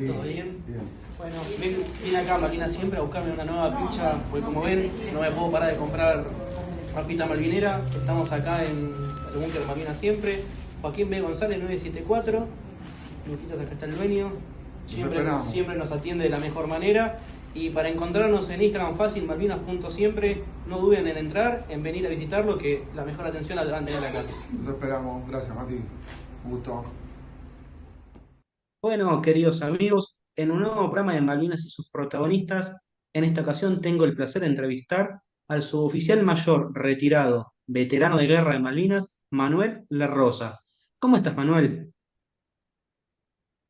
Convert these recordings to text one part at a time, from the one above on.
¿Todo bien? Bueno, vine acá a Malvinas siempre a buscarme una nueva picha, porque como ven, no me puedo parar de comprar papita malvinera. Estamos acá en el búnker Malvinas siempre. Joaquín B. González 974. Luquitas, acá está el dueño. Siempre nos atiende de la mejor manera. Y para encontrarnos en Instagram fácil, malvinas.siempre, no duden en entrar, en venir a visitarlo, que la mejor atención la van a tener acá. Nos esperamos. Gracias, Mati. Un gusto. Bueno, queridos amigos, en un nuevo programa de Malvinas y sus protagonistas, en esta ocasión tengo el placer de entrevistar al suboficial mayor retirado, veterano de guerra de Malvinas, Manuel La Rosa. ¿Cómo estás, Manuel?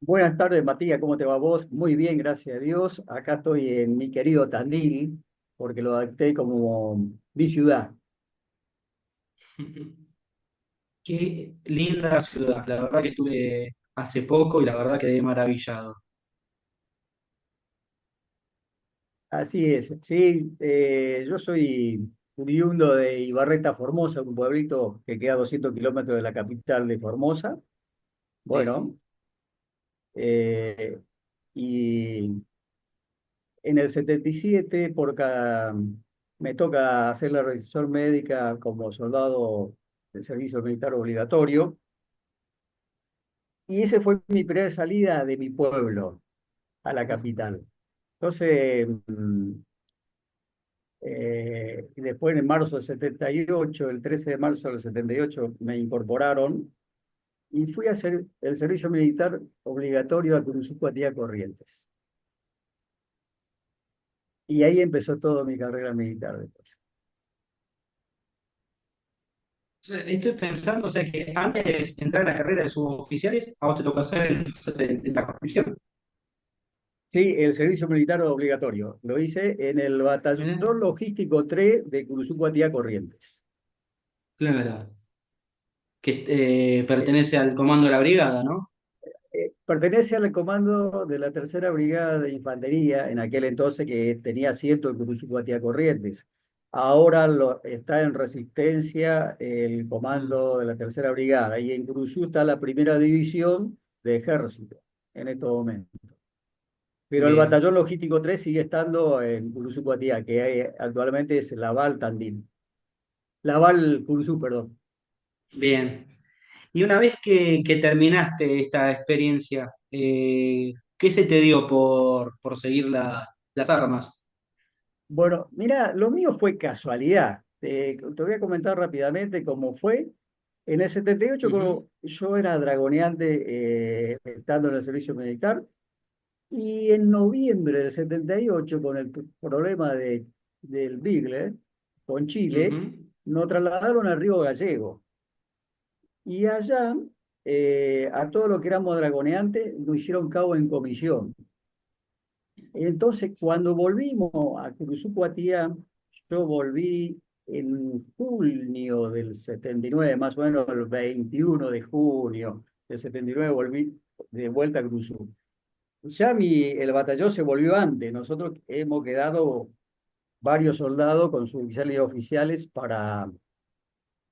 Buenas tardes, Matías, ¿cómo te va vos? Muy bien, gracias a Dios. Acá estoy en mi querido Tandil, porque lo adapté como mi ciudad. Qué linda ciudad, la verdad que estuve hace poco y la verdad quedé maravillado. Así es, sí, yo soy oriundo de Ibarreta, Formosa, un pueblito que queda a 200 kilómetros de la capital de Formosa. Sí. Bueno, eh, y en el 77, me toca hacer la revisión médica como soldado del servicio militar obligatorio. Y esa fue mi primera salida de mi pueblo a la capital. Entonces, y después en marzo del 78, el 13 de marzo del 78, me incorporaron y fui a hacer el servicio militar obligatorio a Curuzú-Pattaya Corrientes. Y ahí empezó toda mi carrera militar después. O sea, estoy pensando, o sea, que antes de entrar a la carrera de suboficiales, a vos te tocó hacer la construcción. Sí, el servicio militar obligatorio. Lo hice en el Batallón ¿Eh? Logístico 3 de Curuzú-Pattaya Corrientes. Claro, que pertenece al comando de la brigada, ¿no? Pertenece al comando de la Tercera Brigada de Infantería, en aquel entonces que tenía asiento en Curuzú-Pattaya Corrientes. Ahora está en Resistencia el Mm, comando de la Tercera Brigada y en Curuzú está la Primera División de Ejército en estos momentos. Pero el bien, Batallón Logístico 3 sigue estando en Curuzú-Pattaya, que actualmente es Laval Tandil. Laval Curuzú, perdón. bien. Y una vez que terminaste esta experiencia, ¿qué se te dio por seguir las armas? Bueno, mira, lo mío fue casualidad. Te voy a comentar rápidamente cómo fue. En el 78 Ujú, yo era dragoneante estando en el servicio militar y en noviembre del 78 con el problema del Bigle con Chile, ujú. nos trasladaron al Río Gallego y allá a todo lo que éramos dragoneantes nos hicieron cabo en comisión. Entonces, cuando volvimos a Curuzú-Pattaya, yo volví en junio del 79, más o menos el 21 de junio del 79, volví de vuelta a Curuzú. Ya el batallón se volvió antes. Nosotros hemos quedado varios soldados con sus oficiales y oficiales para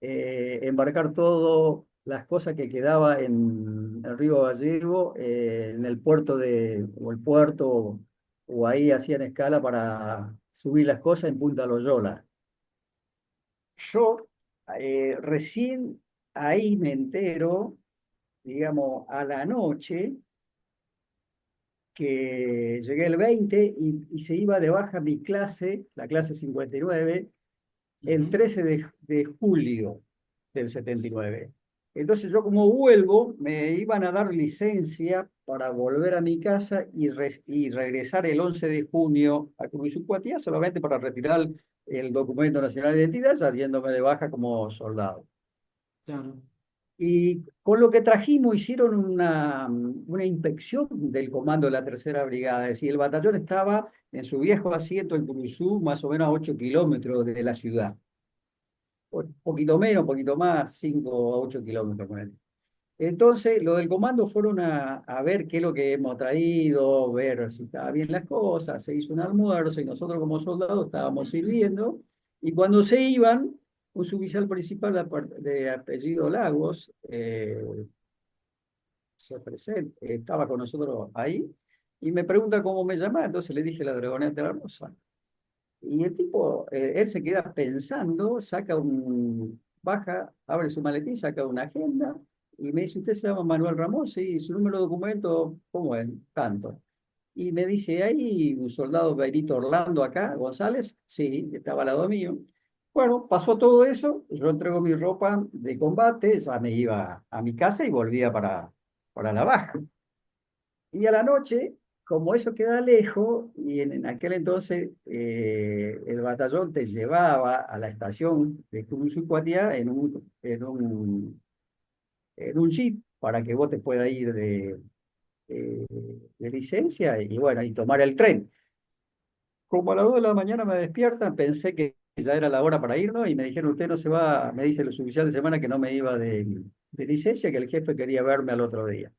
embarcar todas las cosas que quedaba en el río Gallego, en el puerto o el puerto, o ahí hacían escala para subir las cosas en Punta Loyola. Yo recién ahí me entero, digamos, a la noche, que llegué el 20 y se iba de baja mi clase, la clase 59, el Ujú. 13 de julio del 79. Entonces yo como vuelvo, me iban a dar licencia para volver a mi casa y regresar el 11 de junio a Curuzú-Pattaya solamente para retirar el documento nacional de identidad, ya yéndome de baja como soldado. Claro. Y con lo que trajimos hicieron una inspección del comando de la Tercera Brigada. Es decir, el batallón estaba en su viejo asiento en Curuzú, más o menos a 8 kilómetros de la ciudad. Un poquito menos, un poquito más, 5 a 8 kilómetros con él. Entonces, lo del comando fueron a ver qué es lo que hemos traído, ver si estaba bien las cosas, se hizo un almuerzo y nosotros como soldados estábamos sirviendo. Y cuando se iban, un suboficial principal de apellido Lagos estaba con nosotros ahí y me pregunta cómo me llamaba, entonces le dije la Dragoneta de la Rosa. Y el tipo, él se queda pensando, baja, abre su maletín, saca una agenda y me dice, ¿usted se llama Manuel Ramón? Sí, su número de documento, ¿cómo es? Tanto. Y me dice, ¿hay un soldado Benito Orlando acá, González? Sí, estaba al lado mío. Bueno, pasó todo eso, yo entrego mi ropa de combate, ya me iba a mi casa y volvía para la baja. Y a la noche, como eso queda lejos, y en aquel entonces el batallón te llevaba a la estación de Curuzucuatiá en un jeep para que vos te puedas ir eh, de licencia y bueno, y tomar el tren. Como a las 2 de la mañana me despiertan, pensé que ya era la hora para irnos y me dijeron, usted no se va, me dice los oficial de semana que no me iba de licencia, que el jefe quería verme al otro día.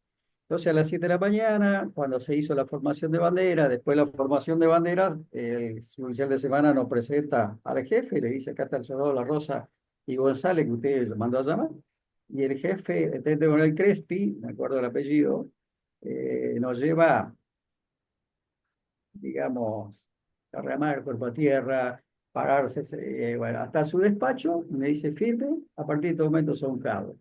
Entonces a las 7 de la mañana, cuando se hizo la formación de bandera, después de la formación de bandera, el oficial de semana nos presenta al jefe y le dice, acá está el soldado La Rosa y González, que usted mandó a llamar. Y el jefe, el teniente coronel Crespi, me acuerdo el apellido, nos lleva, digamos, a remar cuerpo a tierra, pararse, bueno, hasta su despacho, me dice firme, a partir de este momento son cabos.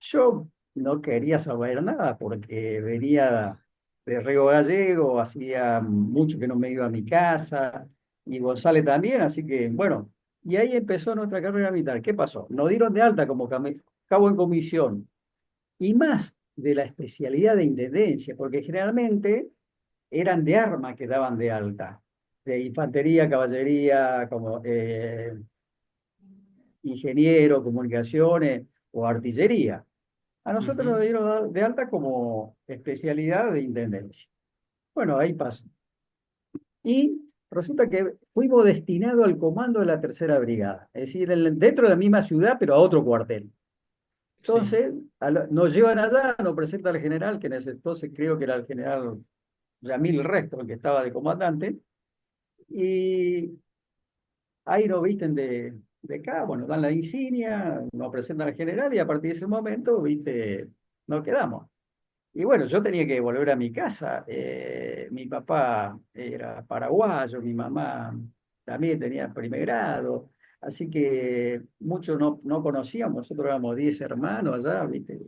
Yo no quería saber nada porque venía de Río Gallego, hacía mucho que no me iba a mi casa, y González también, así que bueno, y ahí empezó nuestra carrera militar. ¿Qué pasó? Nos dieron de alta como cabo en comisión, y más de la especialidad de intendencia, porque generalmente eran de arma que daban de alta, de infantería, caballería, como ingeniero, comunicaciones o artillería. A nosotros nos Ujú. dieron de alta como especialidad de intendencia. Bueno, ahí pasó. Y resulta que fuimos destinados al comando de la tercera brigada, es decir, dentro de la misma ciudad, pero a otro cuartel. Sí. Entonces, nos llevan allá, nos presenta el general, que en ese entonces creo que era el general Yamil Resto, el que estaba de comandante, y ahí nos visten de cabo, nos dan la insignia, nos presentan al general y a partir de ese momento, viste, nos quedamos. Y bueno, yo tenía que volver a mi casa. Mi papá era paraguayo, mi mamá también tenía primer grado, así que muchos no conocíamos, nosotros éramos 10 hermanos allá, ¿viste?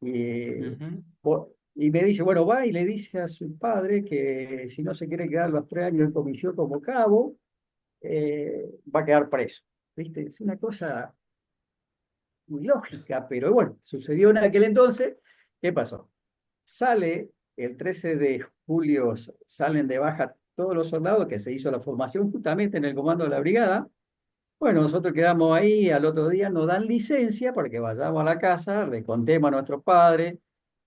Y, Ujú. y me dice, bueno, va y le dice a su padre que si no se quiere quedar los 3 años en comisión como cabo, va a quedar preso. ¿Viste? Es una cosa muy lógica, pero bueno, sucedió en aquel entonces. ¿Qué pasó? Sale el 13 de julio, salen de baja todos los soldados que se hizo la formación justamente en el comando de la brigada. Bueno, nosotros quedamos ahí, al otro día nos dan licencia para que vayamos a la casa, le contemos a nuestros padres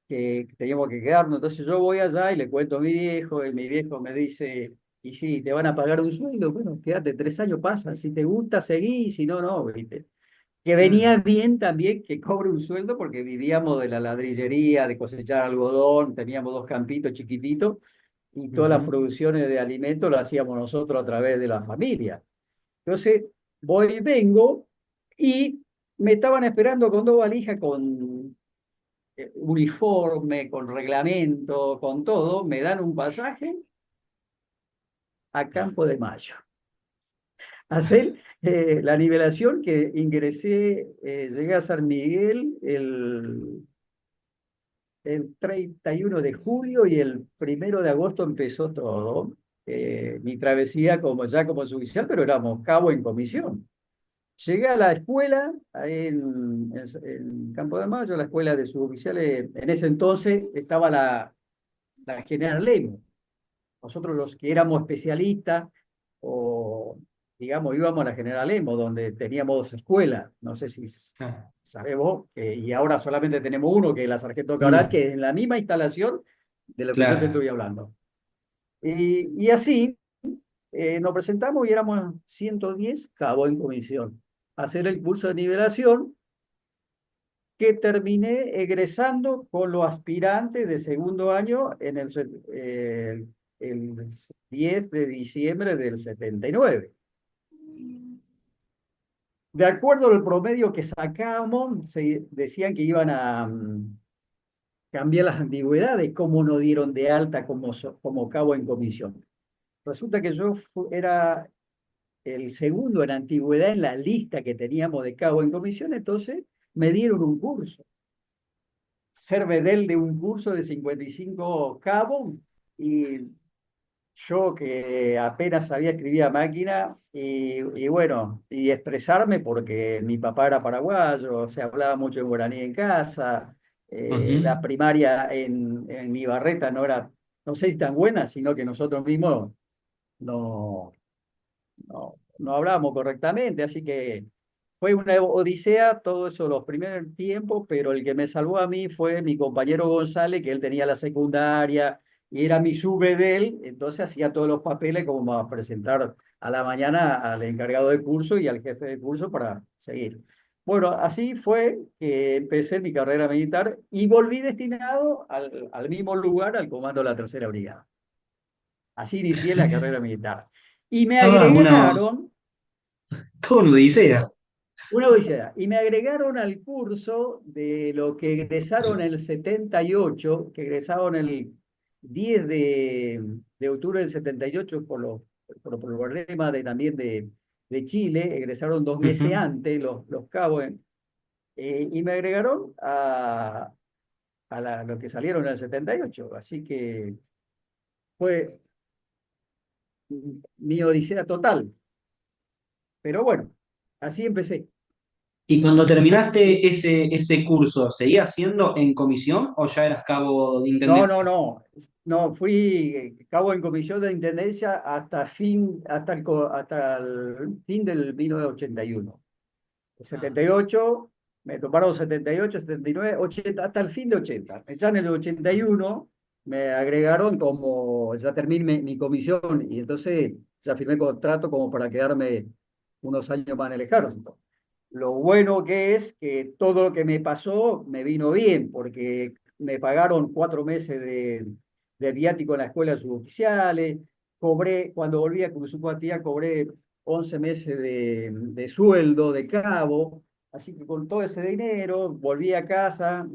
que teníamos que quedarnos. Entonces yo voy allá y le cuento a mi viejo, y mi viejo me dice, y si te van a pagar un sueldo, bueno, quédate 3 años, pasan, si te gusta, seguí, si no, no, ¿viste? Que venía Mm. bien también que cobre un sueldo porque vivíamos de la ladrillería, de cosechar algodón, teníamos 2 campitos chiquititos y todas las Ujú. producciones de alimentos las hacíamos nosotros a través de la familia. Entonces, voy y vengo y me estaban esperando con 2 valijas con uniforme, con reglamento, con todo, me dan un pasaje a Campo de Mayo. Hacer la nivelación que ingresé, llegué a San Miguel el 31 de julio y el 1 de agosto empezó todo. Mi travesía como suboficial, pero éramos cabo en comisión. Llegué a la escuela, ahí en Campo de Mayo, la escuela de suboficiales. En ese entonces estaba la General Lemo. Nosotros los que éramos especialistas o, digamos, íbamos a la General Lemo, donde teníamos 2 escuelas. No sé si Ah. sabés vos, y ahora solamente tenemos uno, que es la Sargento Cabral, Mm. que es en la misma instalación de lo que yo te Claro. estoy hablando. Y así nos presentamos y éramos 110 cabo en comisión. Hacer el curso de nivelación, que terminé egresando con los aspirantes de segundo año el 10 de diciembre del 79. De acuerdo al promedio que sacamos, se decían que iban a cambiar las antigüedades, como no dieron de alta como cabo en comisión. Resulta que yo era el segundo en antigüedad en la lista que teníamos de cabo en comisión, entonces me dieron un curso. Ser bedel de un curso de 55 cabos, y yo que apenas sabía escribir a máquina y bueno, y expresarme porque mi papá era paraguayo, se hablaba mucho en guaraní en casa, la Ujú. primaria en Ibarreta no era, no sé si tan buena, sino que nosotros mismos no, no hablábamos correctamente, así que fue una odisea todo eso los primeros tiempos, pero el que me salvó a mí fue mi compañero González, que él tenía la secundaria y era mi sube de él, entonces hacía todos los papeles como para presentar a la mañana al encargado de curso y al jefe de curso para seguir. Bueno, así fue que empecé mi carrera militar y volví destinado al mismo lugar, al comando de la Tercera Brigada. Así inicié la carrera militar. Y me Toda una, agregaron toda una odisea. una odisea. Y me agregaron al curso de lo que egresaron en el 78, que egresaron el 10 de octubre del 78 por los problemas también de Chile, egresaron 2 meses Ujú. antes los cabos, y me agregaron a los que salieron en el 78. Así que fue mi odisea total. Pero bueno, así empecé. Y cuando terminaste ese curso, ¿seguías siendo en comisión o ya eras cabo de No, no, intendencia? no. No, fui cabo en comisión de intendencia hasta el fin del 1981. El Ah, 78, me tomaron 78, 79, 80, hasta el fin de 80. Ya en el 81 me agregaron como, ya terminé mi comisión y entonces ya firmé contrato como para quedarme unos años más en el ejército. Lo bueno que es que todo lo que me pasó me vino bien, porque me pagaron 4 meses de viático en la escuela de suboficiales, cobré, cuando volví a Cruzupatía, cobré 11 meses de sueldo de cabo, así que con todo ese dinero volví a casa,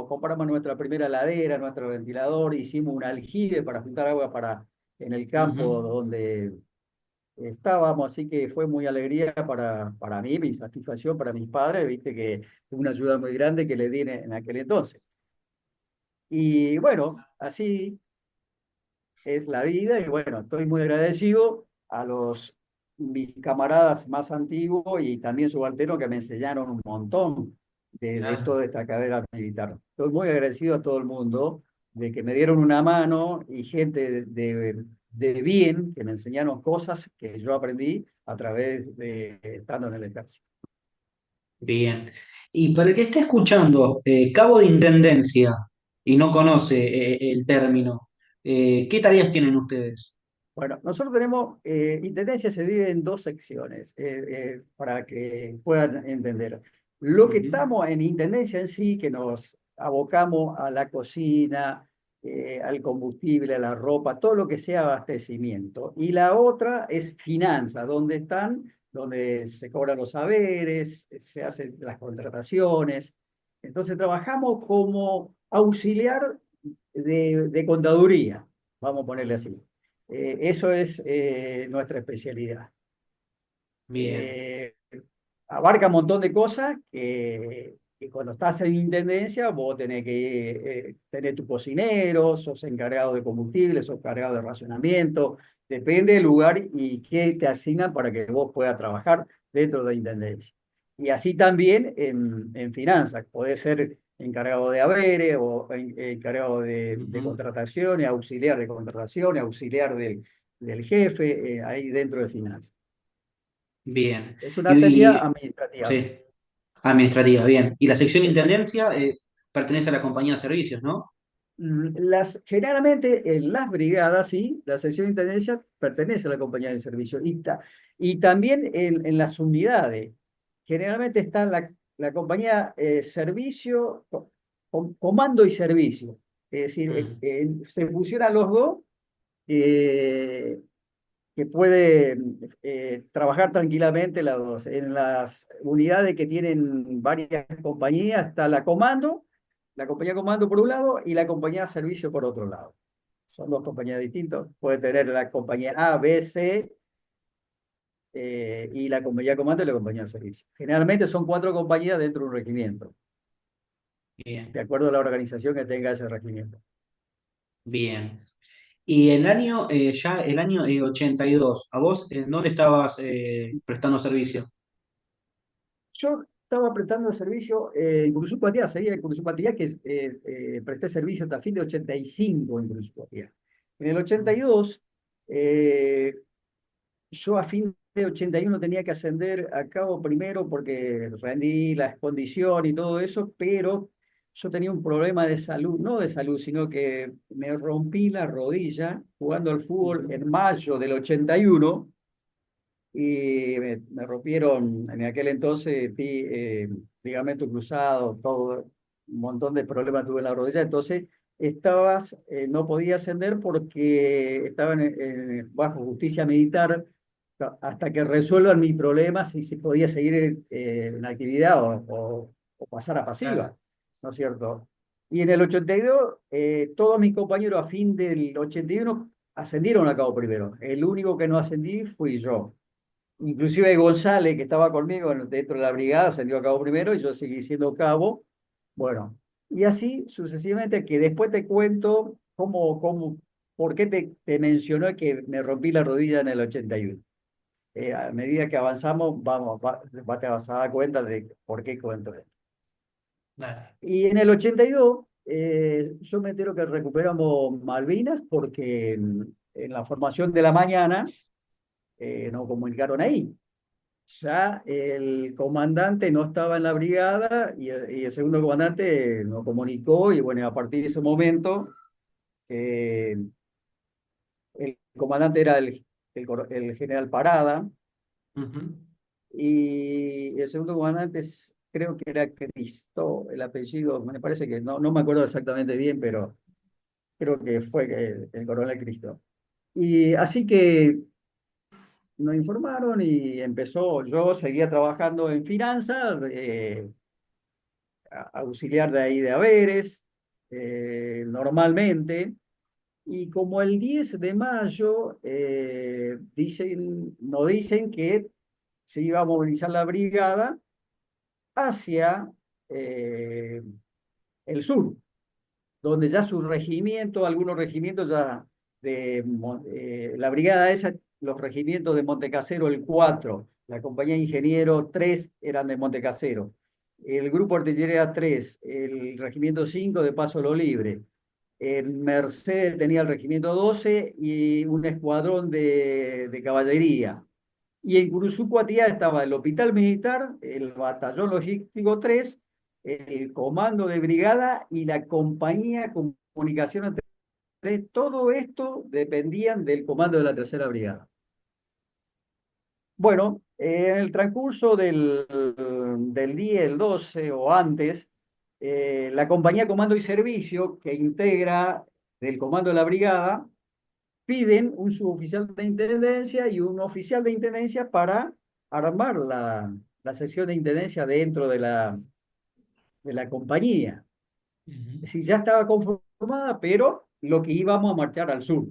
compramos nuestra primera heladera, nuestro ventilador, hicimos un aljibe para juntar agua en el campo ujú. donde estábamos, así que fue muy alegría para mí, mi satisfacción para mis padres, viste que fue una ayuda muy grande que le di en aquel entonces. Y bueno, así es la vida y bueno, estoy muy agradecido a mis camaradas más antiguos y también subalternos que me enseñaron un montón de Claro. toda esta carrera militar. Estoy muy agradecido a todo el mundo de que me dieron una mano y gente de bien que me enseñaron cosas que yo aprendí a través de estando en el ejército. Bien. Y para el que esté escuchando, cabo de intendencia y no conoce el término, ¿qué tareas tienen ustedes? Bueno, nosotros tenemos, Intendencia se divide en dos secciones, para que puedan entender. Lo que Ujú, estamos en Intendencia en sí, que nos abocamos a la cocina, al combustible, a la ropa, todo lo que sea abastecimiento. Y la otra es finanzas, donde se cobran los saberes, se hacen las contrataciones. Entonces trabajamos como auxiliar de contaduría, vamos a ponerle así. Eso es nuestra especialidad. bien. Eh, Abarca un montón de cosas que cuando estás en intendencia vos tenés que tener tu cocinero, sos encargado de combustible, sos encargado de racionamiento, depende del lugar y qué te asignan para que vos puedas trabajar dentro de la intendencia. Y así también en finanzas, podés ser encargado de haberes o encargado de Ujú, contrataciones, auxiliar de contrataciones, auxiliar del jefe, ahí dentro de finanzas. bien. Es una actividad Y, administrativa. sí, administrativa, bien. Y la sección Exacto. intendencia pertenece a la compañía de servicios, ¿no? Generalmente en las brigadas, sí, la sección de intendencia pertenece a la compañía de servicio y también en las unidades. Generalmente está la compañía servicio, comando y servicio. Es decir, se fusionan los dos, eh, que puede trabajar tranquilamente las dos. En las unidades que tienen varias compañías está la compañía comando por un lado y la compañía servicio por otro lado. Son dos compañías distintas. Puede tener la compañía A, B, C, y la compañía comando y la compañía de servicio. Generalmente son 4 compañías dentro de un regimiento, Bien, de acuerdo a la organización que tenga ese regimiento. bien. Y el año, ya el año 82, ¿a vos no le estabas prestando servicio? Yo estaba prestando servicio en Curuzú-Patia, seguía en Curuzú-Patia, que presté servicio hasta fin de 85 en Curuzú-Patia. En el 82, eh, yo a fin de 81 tenía que ascender a cabo primero porque rendí la condición y todo eso, pero yo tenía un problema de salud, no de salud, sino que me rompí la rodilla jugando al fútbol en mayo del 81 y me rompieron en aquel entonces ligamento cruzado, todo, un montón de problemas tuve en la rodilla, entonces no podía ascender porque estaba bajo justicia militar hasta que resuelvan mi problema si se podía seguir en actividad o pasar a Claro. pasiva, ¿no es cierto? Y en el 82, todos mis compañeros a fin del 81 ascendieron a cabo primero. El único que no ascendí fui yo. Inclusive González, que estaba conmigo dentro de la brigada, ascendió a cabo primero y yo seguí siendo cabo. Bueno, y así sucesivamente, que después te cuento por qué te mencionó que me rompí la rodilla en el 81. A medida que avanzamos, te vas a dar cuenta de por qué cuento esto. Dale. Y en el 82, yo me entero que recuperamos Malvinas porque en la formación de la mañana nos comunicaron ahí. Ya el comandante no estaba en la brigada y el segundo comandante nos comunicó y bueno, a partir de ese momento el comandante era el general Parada Ujú. y el segundo comandante creo que era Cristo, el apellido, me parece que no me acuerdo exactamente bien, pero creo que fue el coronel Cristo. Y así que nos informaron y yo seguía trabajando en finanzas, auxiliar de ahí de haberes, normalmente. Y como el 10 de mayo nos dicen que se iba a movilizar la brigada hacia eh, el sur, donde ya sus regimientos, algunos regimientos ya la brigada esa, los regimientos de Montecasero, el 4, la compañía de ingenieros 3 eran de Montecasero, el grupo artillería 3, el regimiento 5 de Paso Lo Libre, en Merced tenía el regimiento 12 y un escuadrón de caballería. Y en Curuzucuatía estaba el hospital militar, el batallón logístico 3, el comando de brigada y la compañía comunicación 3. Todo esto dependían del comando de la tercera brigada. Bueno, en el transcurso del día, el 12 o antes, la compañía comando y servicio que integra del comando de la brigada piden un suboficial de intendencia y un oficial de intendencia para armar la sección de intendencia dentro de la compañía. Ujú. Es decir, ya estaba conformada, pero lo que íbamos a marchar al sur.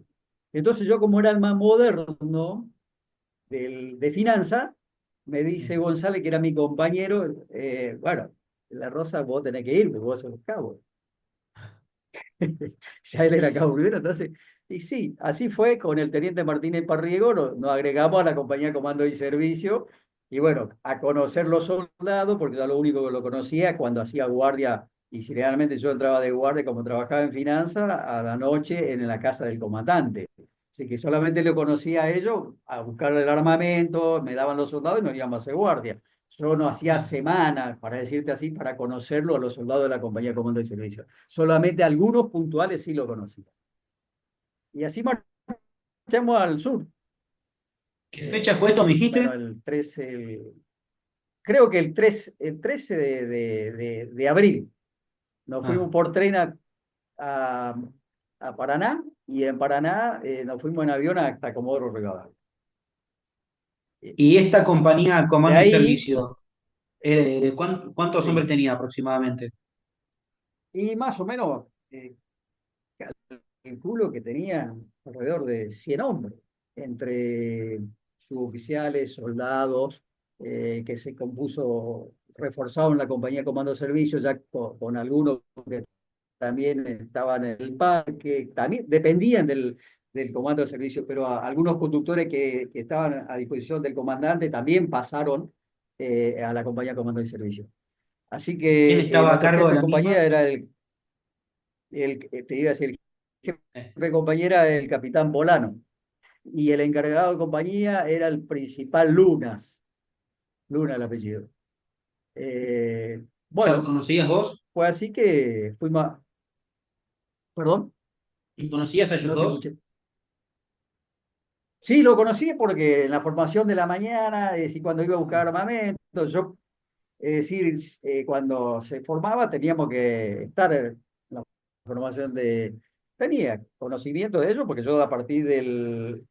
Entonces yo, como era el más moderno de finanza, me dice Sí. González, que era mi compañero, bueno, la Rosa, vos tenés que ir, porque vos sos cabo. Ya él era cabo primero, entonces, y sí, así fue con el teniente Martínez Parriego, nos agregamos a la compañía Comando y Servicio, y bueno, a conocer los soldados, porque era lo único que lo conocía cuando hacía guardia, y si realmente yo entraba de guardia como trabajaba en finanzas, a la noche en la casa del comandante. Así que solamente lo conocía a ellos, a buscar el armamento, me daban los soldados y nos íbamos a hacer guardia. Yo no hacía Claro. semanas, para decirte así, para conocerlo a los soldados de la compañía Comando y Servicio. Solamente algunos puntuales sí lo conocía. Y así marchamos al sur. ¿Qué fecha fue esto, me Bueno, dijiste? el creo que el 13 de abril nos fuimos Ah, por tren a, a Paraná y en Paraná nos fuimos en avión hasta Comodoro Rivadavia. y esta compañía De Comando y ahí, Servicio, ¿cuántos hombres sí, tenía aproximadamente? y más o menos calculo que tenía alrededor de 100 hombres, entre suboficiales, soldados, que se compuso, reforzaron la compañía Comando de Servicio ya con algunos que también estaban en el parque, también dependían del comando de servicio, pero algunos conductores que estaban a disposición del comandante también pasaron a la compañía comando de servicio. Así ¿Y quién que estaba a nuestro cargo jefe de de la compañía misma? era te iba a decir, el jefe Eh, de compañía era el capitán Bolano, y el encargado de compañía era el principal Lunas, Luna el apellido. ¿Ya lo Bueno, conocías vos? fue así que fuimos, perdón, ¿Y conocías a ellos no te dos? escuché. Sí, lo conocí porque en la formación de la mañana, es decir, cuando iba a buscar armamento, yo, es decir, cuando se formaba teníamos que estar en la formación tenía conocimiento de ello, porque yo a partir de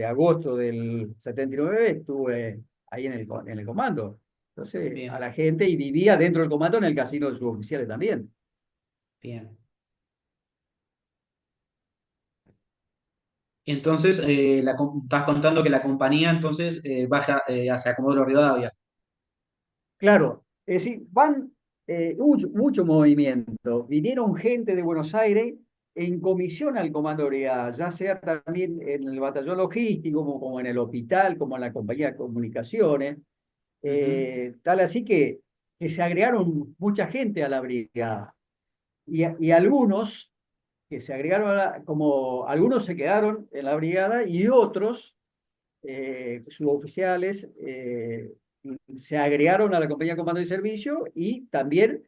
agosto del 79 estuve ahí en el comando. Entonces, a Bien, la gente y vivía dentro del comando en el casino de suboficiales también. bien. Entonces, estás contando que la compañía entonces baja hacia Comodoro Rivadavia. Claro, es decir, van mucho movimiento. Vinieron gente de Buenos Aires en comisión al Comando de Brigada, ya sea también en el batallón logístico, como en el hospital, como en la compañía de comunicaciones. Ujú. Tal así que se agregaron mucha gente a la brigada. Y algunos que se agregaron, como algunos se quedaron en la brigada y otros suboficiales se agregaron a la compañía de comando y servicio y también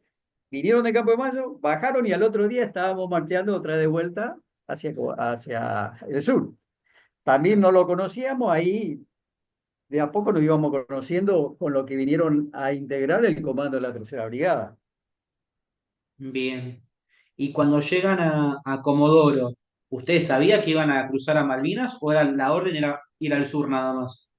vinieron de Campo de Mayo, bajaron y al otro día estábamos marchando otra vez de vuelta hacia el sur. También no lo conocíamos, ahí de a poco nos íbamos conociendo con lo que vinieron a integrar el comando de la Tercera Brigada. Bien. Y cuando llegan a Comodoro, ¿ustedes sabían que iban a cruzar a Malvinas o era, la orden era ir al sur nada más?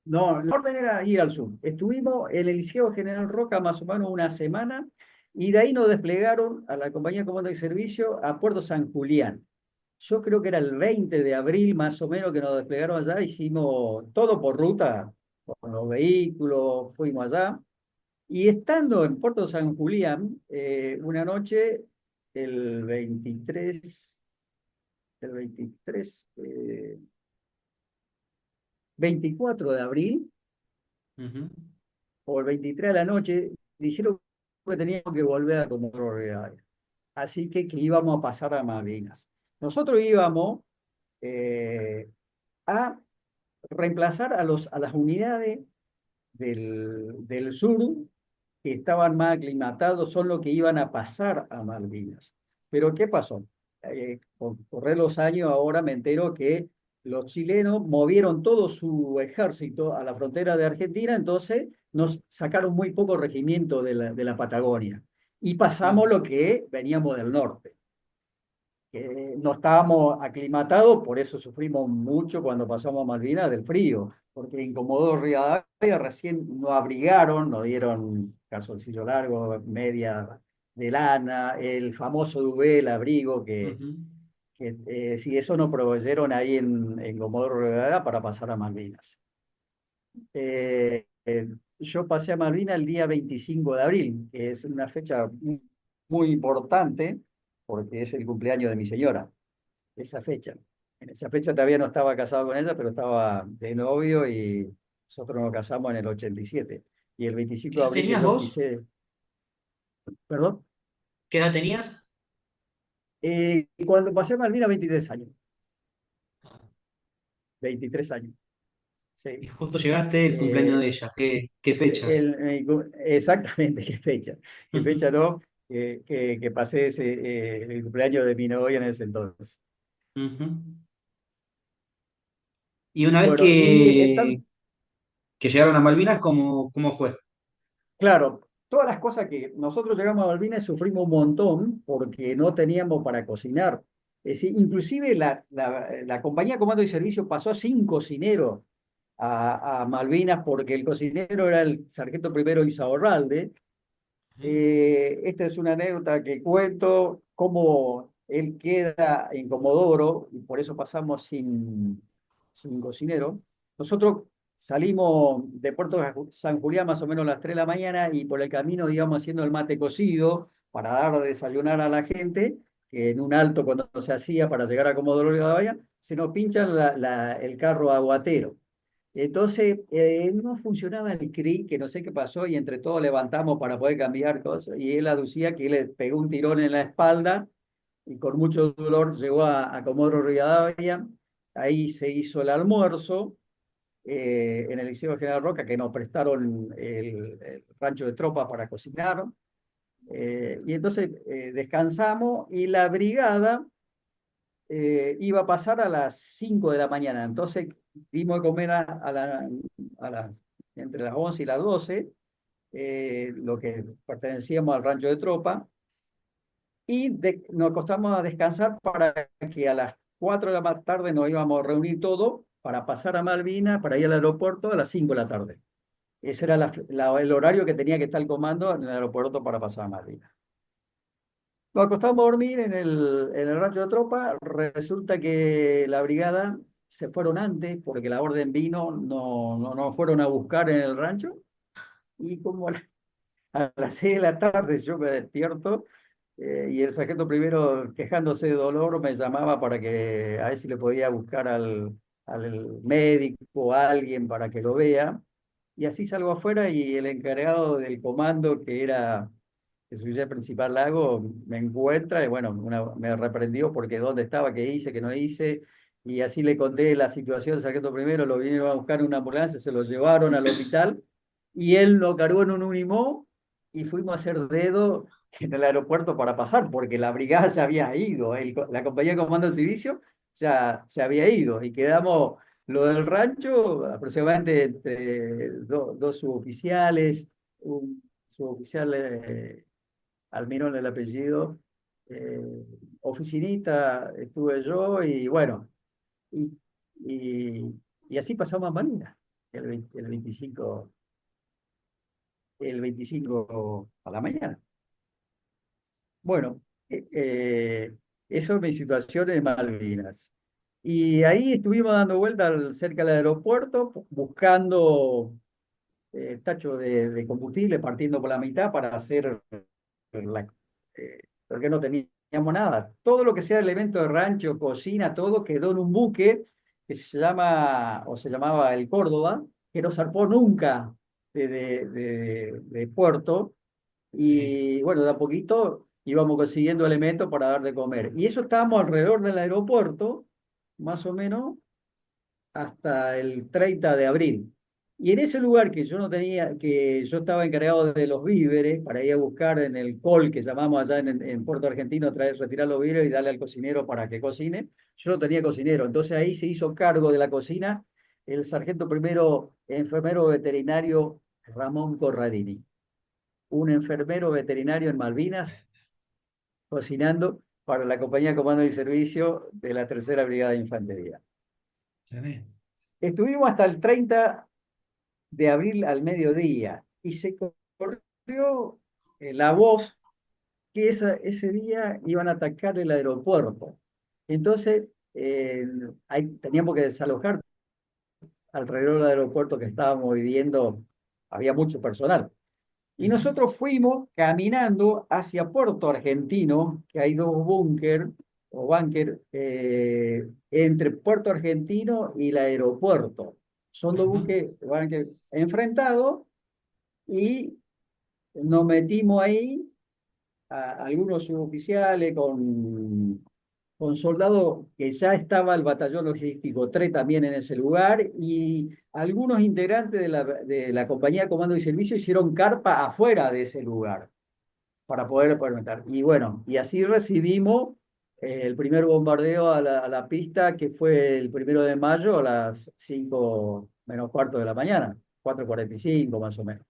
No, la orden era ir al sur. Estuvimos en el Liceo General Roca más o menos una semana y de ahí nos desplegaron a la compañía de comando y servicio a Puerto San Julián. Yo creo que era el 20 de abril más o menos que nos desplegaron allá, hicimos todo por ruta, con los vehículos, fuimos allá. Y estando en Puerto San Julián, una noche, el 23, el 23, 24 de abril, Ujú. o el 23 de la noche, dijeron que teníamos que volver a Comodoro Rivadavia. Así que íbamos a pasar a Malvinas. Nosotros íbamos a reemplazar a las unidades del sur que estaban más aclimatados, son los que iban a pasar a Malvinas. Pero ¿qué pasó? Por correr los años, ahora me entero que los chilenos movieron todo su ejército a la frontera de Argentina, entonces nos sacaron muy poco regimiento de la Patagonia y pasamos Bien. lo que veníamos del norte. No estábamos aclimatados, por eso sufrimos mucho cuando pasamos a Malvinas del frío, porque en Comodoro Rivadavia recién nos abrigaron, nos dieron calzoncillo largo, media de lana, el famoso duvet, el abrigo, Ujú. si eso nos proveyeron ahí en Comodoro Rivadavia para pasar a Malvinas. Yo pasé a Malvinas el día 25 de abril, que es una fecha muy importante, porque es el cumpleaños de mi señora esa fecha. En esa fecha todavía no estaba casado con ella, pero estaba de novio y nosotros nos casamos en el 87. Y el ¿Qué 25 de edad abril que tenías yo vos? pisé, perdón, ¿Qué edad tenías? cuando pasé a Malvinas, 23 años, 23 años, Y sí. justo llegaste el cumpleaños Eh, de ella. ¿Qué fechas? exactamente, qué fecha no, que pasé el cumpleaños de mi novia en ese entonces. Ujú. Y una vez Bueno, y están, que llegaron a Malvinas, ¿cómo fue? Claro, todas las cosas que nosotros llegamos a Malvinas sufrimos un montón porque no teníamos para cocinar. Es decir, inclusive la compañía de comando y servicio pasó sin cocinero a Malvinas porque el cocinero era el sargento primero Isaurralde. Esta es una anécdota que cuento, cómo él queda en Comodoro y por eso pasamos sin cocinero. Nosotros salimos de Puerto San Julián más o menos a las 3 de la mañana y por el camino íbamos haciendo el mate cocido para dar de desayunar a la gente, que en un alto cuando se hacía para llegar a Comodoro Rivadavia, se nos pincha el carro aguatero. Entonces, no funcionaba el CRI, que no sé qué pasó, y entre todos levantamos para poder cambiar cosas, y él aducía que le pegó un tirón en la espalda, y con mucho dolor llegó a Comodoro Rivadavia, ahí se hizo el almuerzo, en el Liceo General Roca, que nos prestaron el rancho de tropa para cocinar, y entonces descansamos, y la brigada iba a pasar a las 5 de la mañana. Entonces dimos de comer entre las 11 y las 12, lo que pertenecíamos al rancho de tropa, y nos acostamos a descansar para que a las 4 de la tarde nos íbamos a reunir todo para pasar a Malvinas, para ir al aeropuerto a las 5 de la tarde. Ese era el horario que tenía que estar el comando en el aeropuerto para pasar a Malvinas. Nos acostamos a dormir en el rancho de tropa. Resulta que la brigada se fueron antes porque la orden vino, no fueron a buscar en el rancho. Y como a las 6 de la tarde yo me despierto y el sargento primero, quejándose de dolor, me llamaba para que a ver si le podía buscar al médico o a alguien para que lo vea. Y así salgo afuera y el encargado del comando, que era el sucesor principal Lago, me encuentra y bueno, me reprendió porque dónde estaba, qué hice, qué no hice. Y así le conté la situación del sargento primero, lo vinieron a buscar en una ambulancia, se lo llevaron al hospital y él lo cargó en un unimó y fuimos a hacer dedo en el aeropuerto para pasar, porque la brigada se había ido, la compañía de comando de servicio ya se había ido y quedamos lo del rancho aproximadamente entre dos suboficiales, un suboficial Almirón el apellido, eh, oficinista estuve yo y bueno, y, y, y así pasamos a Malvinas el 25 a la mañana. Bueno, eso es mi situación en Malvinas. Y ahí estuvimos dando vueltas cerca del aeropuerto, buscando tachos de combustible, partiendo por la mitad para hacer porque no teníamos nada. Todo lo que sea elemento de rancho, cocina, todo quedó en un buque que se llama, o se llamaba el Córdoba, que no zarpó nunca de puerto. Sí. Y bueno, de a poquito íbamos consiguiendo elementos para dar de comer. Y eso estábamos alrededor del aeropuerto, más o menos, hasta el 30 de abril. Y en ese lugar que yo no tenía, que yo estaba encargado de los víveres para ir a buscar en el col que llamamos allá en Puerto Argentino, retirar los víveres y darle al cocinero para que cocine, yo no tenía cocinero. Entonces ahí se hizo cargo de la cocina el sargento primero enfermero veterinario Ramón Corradini, un enfermero veterinario en Malvinas, cocinando para la compañía de comando y servicio de la Tercera Brigada de Infantería. Sí. Estuvimos hasta el 30 de abril al mediodía y se corrió la voz que ese día iban a atacar el aeropuerto. Entonces, ahí teníamos que desalojar alrededor del aeropuerto que estábamos viviendo, había mucho personal. Y Ujú. nosotros fuimos caminando hacia Puerto Argentino, que hay dos búnker o búnker entre Puerto Argentino y el aeropuerto. Son dos Ujú. búnker enfrentados y nos metimos ahí, algunos suboficiales con soldados que ya estaba el batallón logístico 3 también en ese lugar y algunos integrantes de la compañía de comando y servicio hicieron carpa afuera de ese lugar para poder meter. Y bueno, y así recibimos el primer bombardeo a la pista que fue el 1 de mayo a las 5 menos cuarto de la mañana. 4:45 más o menos.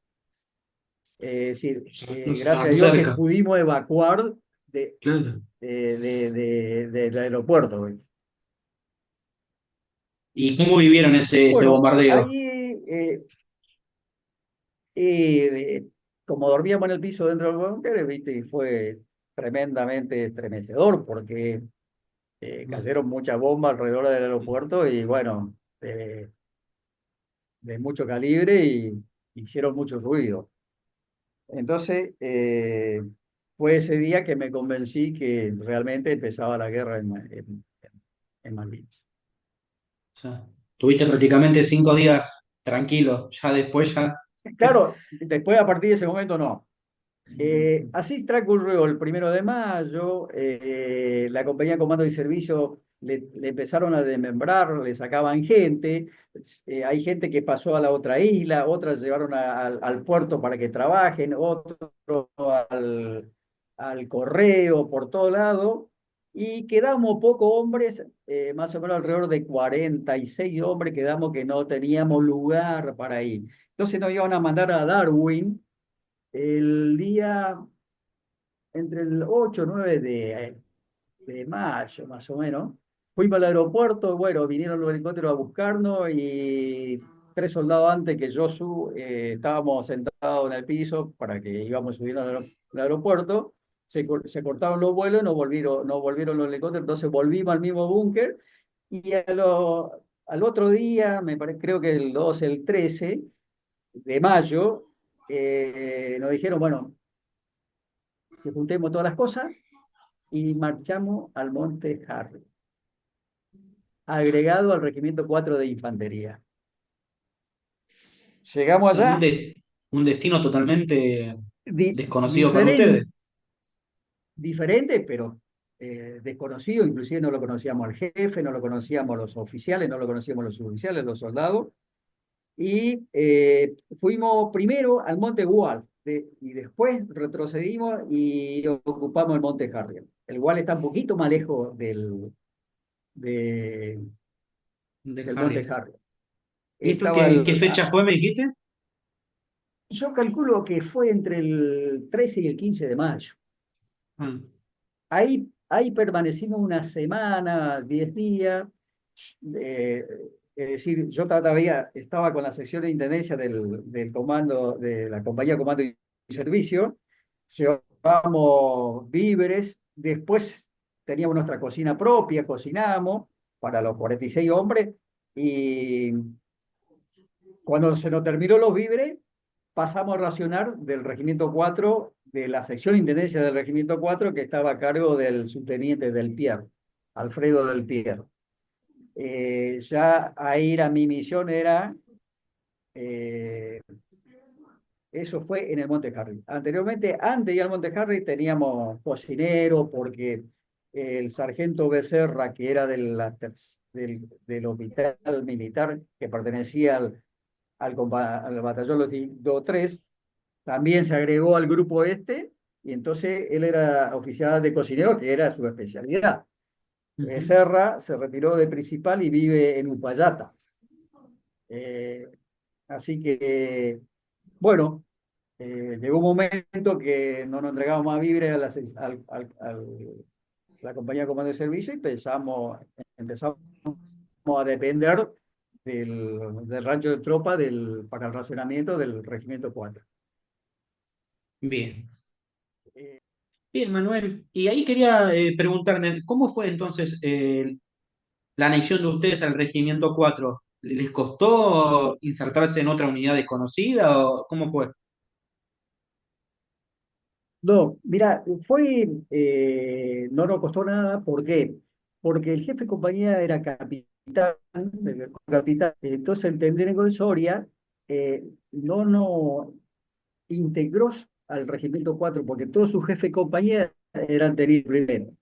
Es decir, No gracias a muy Dios que cerca, pudimos evacuar claro. del aeropuerto. ¿Y cómo vivieron ese Bueno, bombardeo? ahí, eh, como dormíamos en el piso dentro del búnker, viste, y fue tremendamente estremecedor porque cayeron muchas bombas alrededor del aeropuerto y bueno, de mucho calibre y hicieron mucho ruido. Entonces, fue ese día que me convencí que realmente empezaba la guerra en Malvinas. O sea, tuviste prácticamente 5 días tranquilos, ya después ya. Claro, después a partir de ese momento no. Así transcurrió el 1 de mayo, la compañía de comando y servicio le empezaron a desmembrar, le sacaban gente, hay gente que pasó a la otra isla, otras llevaron al puerto para que trabajen, otros al correo, por todo lado, y quedamos pocos hombres, más o menos alrededor de 46 hombres, quedamos que no teníamos lugar para ir. Entonces nos iban a mandar a Darwin el día entre el 8 y 9 de mayo, más o menos. Fuimos al aeropuerto, bueno, vinieron los helicópteros a buscarnos y 3 soldados antes que Josu estábamos sentados en el piso para que íbamos subiendo al aeropuerto. Se cortaron los vuelos, no volvieron los helicópteros, entonces volvimos al mismo búnker y al otro día, creo que el 12, el 13 de mayo, nos dijeron, bueno, que juntemos todas las cosas y marchamos al Monte Harry, agregado al Regimiento 4 de Infantería. O Llegamos sea, allá, un destino totalmente desconocido para ustedes. diferente, diferente, pero desconocido, inclusive no lo conocíamos al jefe, no lo conocíamos los oficiales, no lo conocíamos los suboficiales, los soldados, y fuimos primero al Monte Wall, y después retrocedimos y ocupamos el Monte Harry. El Wall está un poquito más lejos de, De del Monte Harry. Harry. ¿Y esto Estaba qué fecha fue, me dijiste? yo calculo que fue entre el 13 y el 15 de mayo. Ah, Ahí permanecimos una semana, 10 días. eh, es decir, yo todavía estaba con la sección de intendencia del comando, de la compañía de comando y servicio. Llevábamos víveres. Después teníamos nuestra cocina propia, cocinamos para los 46 hombres. Y cuando se nos terminó los víveres, pasamos a racionar del Regimiento 4, de la sección Intendencia del Regimiento 4, que estaba a cargo del subteniente Del Pierre, Alfredo Del Pierre. Ya ahí mi misión era, eh, eso fue en el Monte Harry. Anteriormente, antes de ir al Monte Harry, teníamos cocinero, porque el sargento Becerra, que era del hospital militar, que pertenecía al batallón Los 3, también se agregó al grupo este, y entonces él era oficial de cocinero, que era su especialidad. ujú. Serra se retiró de principal y vive en Upayata. Eh, Así que, bueno, llegó un momento que no nos entregamos más víveres la compañía de comando de servicio y empezamos a depender del rancho de tropa para el racionamiento del Regimiento 4. Bien. Bien, Manuel. Y ahí quería preguntarle, ¿cómo fue entonces la anexión de ustedes al Regimiento 4? ¿Les costó insertarse en otra unidad desconocida o cómo fue? No, mira, no nos costó nada. ¿Por qué? Porque el jefe de compañía era capitán. Entonces el teniente de Soria no nos integró al Regimiento 4 porque todos sus jefes de compañía eran tenientes primero.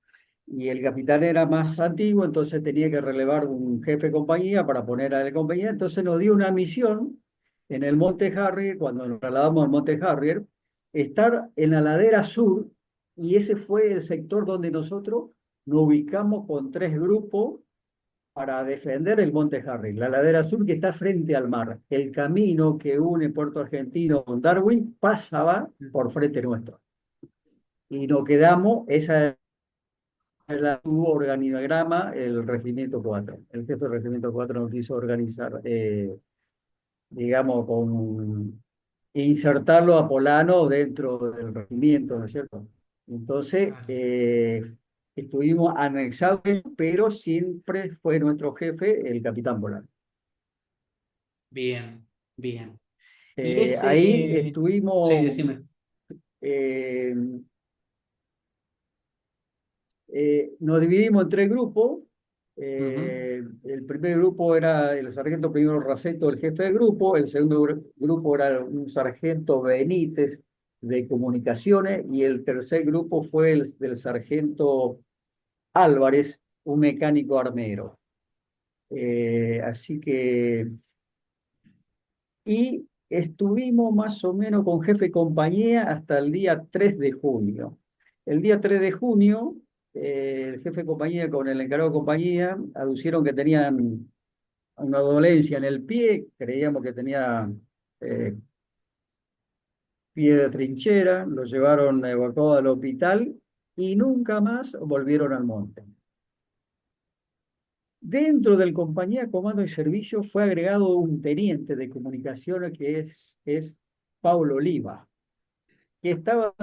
Y el capitán era más antiguo, entonces tenía que relevar un jefe de compañía para poner a la compañía. Entonces nos dio una misión en el Monte Harrier, cuando nos trasladamos al Monte Harrier, estar en la ladera sur, y ese fue el sector donde nosotros nos ubicamos con 3 grupos para defender el Monte Harry, la ladera sur que está frente al mar. El camino que une Puerto Argentino con Darwin pasaba por frente nuestro. Y nos quedamos, esa es la su organigrama, el Regimiento 4. El jefe del Regimiento 4 nos quiso organizar, digamos, insertarlo a Polano dentro del regimiento, ¿no es cierto? Entonces, estuvimos anexados, pero siempre fue nuestro jefe el capitán Polano. Bien, bien. Y Ahí ese, sí, estuvimos, decime. eh, nos dividimos en tres grupos. Ujú. El primer grupo era el sargento primero Raceto, el jefe del grupo. El segundo grupo era un sargento Benítez de comunicaciones. Y el tercer grupo fue el del sargento Álvarez, un mecánico armero. Así que, y estuvimos más o menos con jefe de compañía hasta el día 3 de junio. El día 3 de junio, el jefe de compañía con el encargado de compañía aducieron que tenían una dolencia en el pie, creíamos que tenía eh, pie de trinchera, lo llevaron evacuado al hospital y nunca más volvieron al monte. Dentro del compañía Comando y Servicio fue agregado un teniente de comunicaciones que es Paulo Oliva, que estaba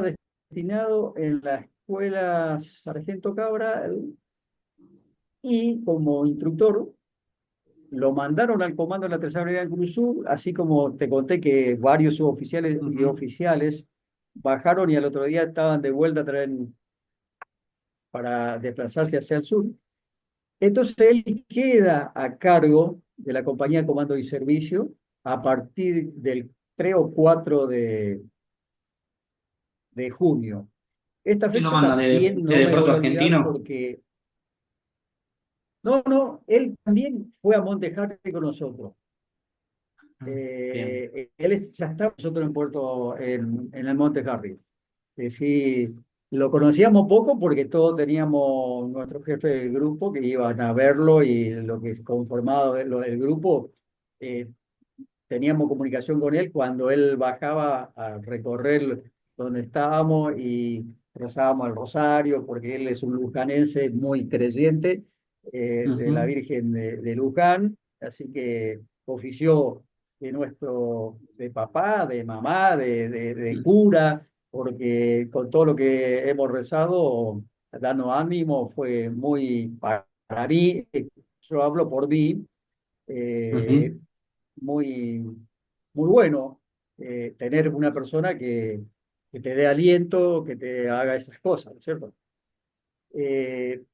destinado en la escuela Sargento Cabral y como instructor lo mandaron al comando de la Tercera Brigada en Cruz Sur, así como te conté que varios suboficiales y Ujú. oficiales bajaron y al otro día estaban de vuelta para desplazarse hacia el sur. Entonces él queda a cargo de la compañía de comando y servicio a partir del 3 o 4 de junio. Esta ¿Quién lo fecha manda? también no ¿Desde me Puerto voy a olvidar Argentino? porque, no, no, él también fue a Monte Harry con nosotros. Ah, bien. Ya estaba nosotros en en el Monte Harry. Sí, lo conocíamos poco porque todos teníamos nuestro jefe del grupo que iban a verlo y lo que es conformado lo del grupo, eh, teníamos comunicación con él cuando él bajaba a recorrer donde estábamos y rezábamos el rosario porque él es un lujanense muy creyente de la Ujú, Virgen de Luján, así que ofició de papá, de mamá, de cura, porque con todo lo que hemos rezado, dando ánimo, fue para mí, yo hablo por mí, eh, ujú. muy, muy bueno tener una persona que te dé aliento, que te haga esas cosas, ¿no es cierto? Eh,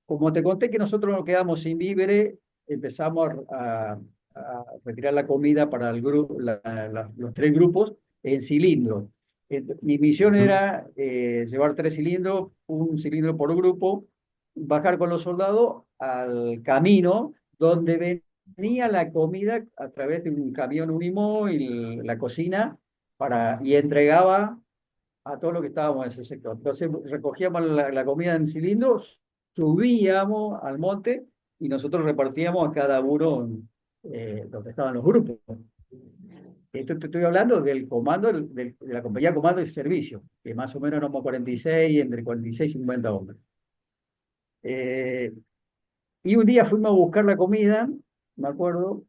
Como te conté que nosotros nos quedamos sin víveres, empezamos a retirar la comida para el grupo, los tres grupos en cilindros. Mi misión Ujú. era llevar tres cilindros, un cilindro por grupo, bajar con los soldados al camino donde venía la comida a través de un camión Unimó y la cocina y entregaba a todos los que estábamos en ese sector. Entonces recogíamos la comida en cilindros, subíamos al monte y nosotros repartíamos a cada uno donde estaban los grupos. Esto te estoy hablando del comando, de la compañía Comando y Servicio, que más o menos éramos 46, entre 46 y 50 hombres. Eh, y un día fuimos a buscar la comida, me acuerdo,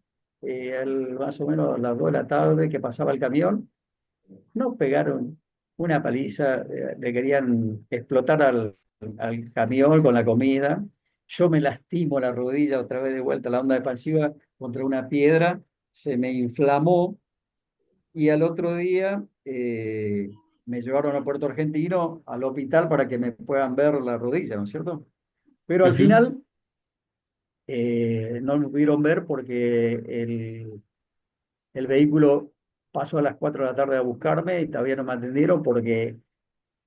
más o menos a las 2 de la tarde que pasaba el camión, nos pegaron una paliza, le querían explotar al camión con la comida. Yo me lastimo la rodilla otra vez de vuelta, la onda expansiva contra una piedra, se me inflamó y al otro día me llevaron a Puerto Argentino al hospital para que me puedan ver la rodilla, ¿no es cierto? Pero al Ujú. final no me pudieron ver porque el vehículo pasó a las 4 de la tarde a buscarme y todavía no me atendieron porque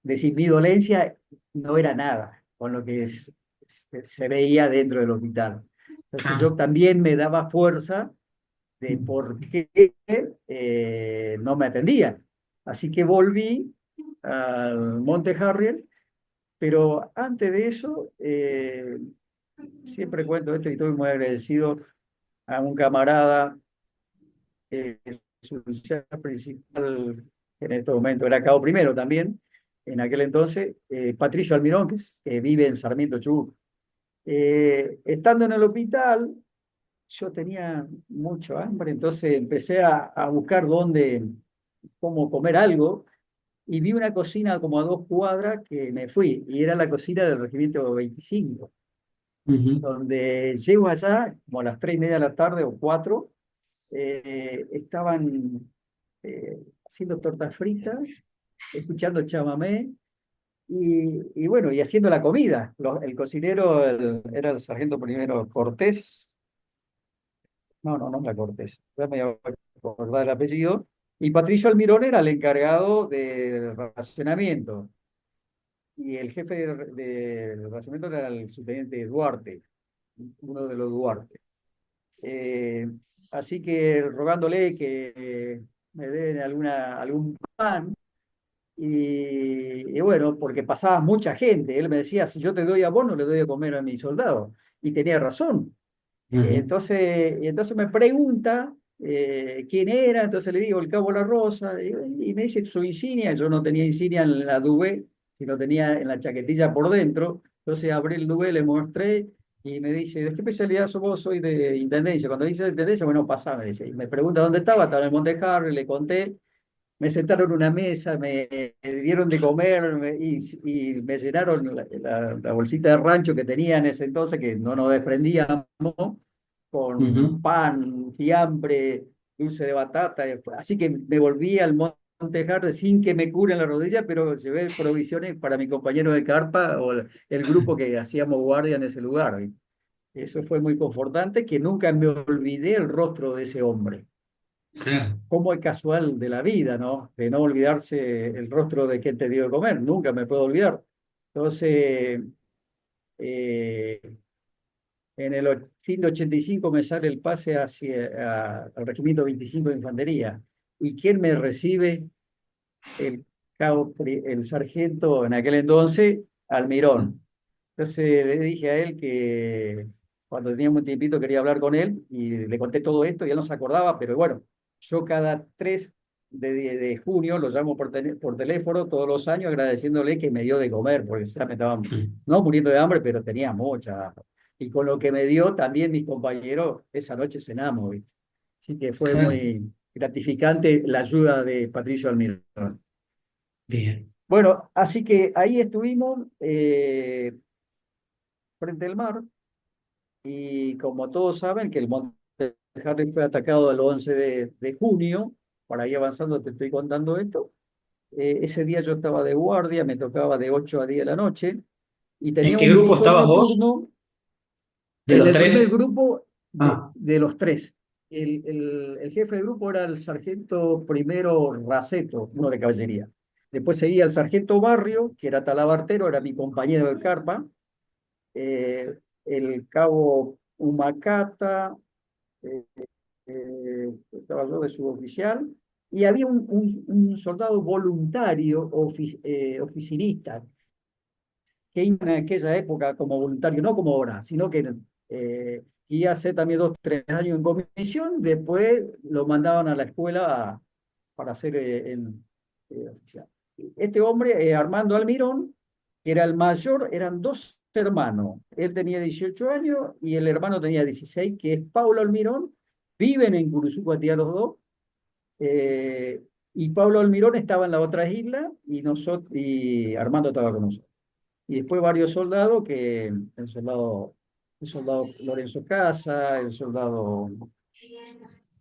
decir, mi dolencia no era nada con lo que se veía dentro del hospital. Entonces yo Ah, también me daba fuerza de por qué no me atendían. Así que volví al Monte Harrier, pero antes de eso siempre cuento esto y estoy muy agradecido a un camarada, su oficial principal en este momento era cabo primero también, en aquel entonces, Patricio Almirón, que vive en Sarmiento Chubut. Estando en el hospital, yo tenía mucho hambre, entonces empecé a buscar cómo comer algo, y vi una cocina como a 2 cuadras que me fui, y era la cocina del Regimiento 25, Ujú. donde llego allá como a las 3:30 de la tarde o 4, estaban haciendo tortas fritas, escuchando chamamé, y bueno, y haciendo la comida. El cocinero era el sargento primero Cortés. No era Cortés, ya me voy a acordar el apellido. Y Patricio Almirón era el encargado de racionamiento. Y el jefe de racionamiento era el subteniente Duarte, uno de los Duarte. Eh, Así que rogándole que me den algún pan. Y bueno, porque pasaba mucha gente. Él me decía, si yo te doy a vos, no le doy a comer a mis soldados. Y tenía razón. Ujú. Entonces me pregunta quién era, entonces le digo el Cabo La Rosa, y me dice su insignia. Yo no tenía insignia en la duvet, sino tenía en la chaquetilla por dentro. Entonces abrí el duvet, le mostré y me dice, ¿de qué especialidad sos vos? Soy de Intendencia. Cuando dice Intendencia, bueno, pasá, me dice. Y me pregunta dónde estaba en el Monte Harry, le conté. Me sentaron en una mesa, me dieron de comer, y me llenaron la bolsita de rancho que tenía en ese entonces, que no nos desprendíamos, con Ujú. pan, fiambre, dulce de batata. Así que me volví al Monte Jarre sin que me curen la rodilla, pero llevé provisiones para mi compañero de carpa o el grupo que hacíamos guardia en ese lugar. Eso fue muy confortante, que nunca me olvidé el rostro de ese hombre. Claro. Cómo es casual de la vida, ¿no? De no olvidarse el rostro de quien te dio de comer, nunca me puedo olvidar. Entonces, eh, en el fin de 85 me sale el pase al Regimiento 25 de Infantería. ¿Y quién me recibe? El sargento en aquel entonces, Almirón. Entonces le dije a él que cuando teníamos un tiempito quería hablar con él, y le conté todo esto y él no se acordaba, pero bueno, yo cada 3 de junio lo llamo por teléfono todos los años agradeciéndole que me dio de comer, porque ya me estaba Mm. no muriendo de hambre, pero tenía mucha hambre. Y con lo que me dio también mis compañeros, esa noche cenamos, ¿viste? Así que fue Claro. muy gratificante la ayuda de Patricio Almirón. Bien. Bueno, así que ahí estuvimos frente al mar. Y como todos saben que el Monte Harry fue atacado el 11 de junio, para ir avanzando te estoy contando esto. Ese día yo estaba de guardia, me tocaba de 8 a 10 de la noche, y ¿En qué teníamos un grupo visor estabas vos? nocturno ¿De en los el primer tres? grupo Ah, de los tres. El jefe de grupo era el sargento primero Raceto, uno de caballería. Después seguía el sargento Barrio, que era talabartero, era mi compañero de carpa. El cabo Humacata, eh, estaba yo de suboficial, y había un soldado voluntario, oficinista, que en aquella época como voluntario, no como ahora, sino que iba a hacer también 2, 3 años en comisión, después lo mandaban a la escuela para ser el oficial. Este hombre, Armando Almirón, que era el mayor, eran 2 hermanos. Él tenía 18 años y el hermano tenía 16, que es Paulo Almirón. Viven en Curuzucuatía los dos. eh, y Pablo Almirón estaba en la otra isla, y Armando estaba con nosotros. Y después varios soldados, el soldado Lorenzo Casa, el soldado,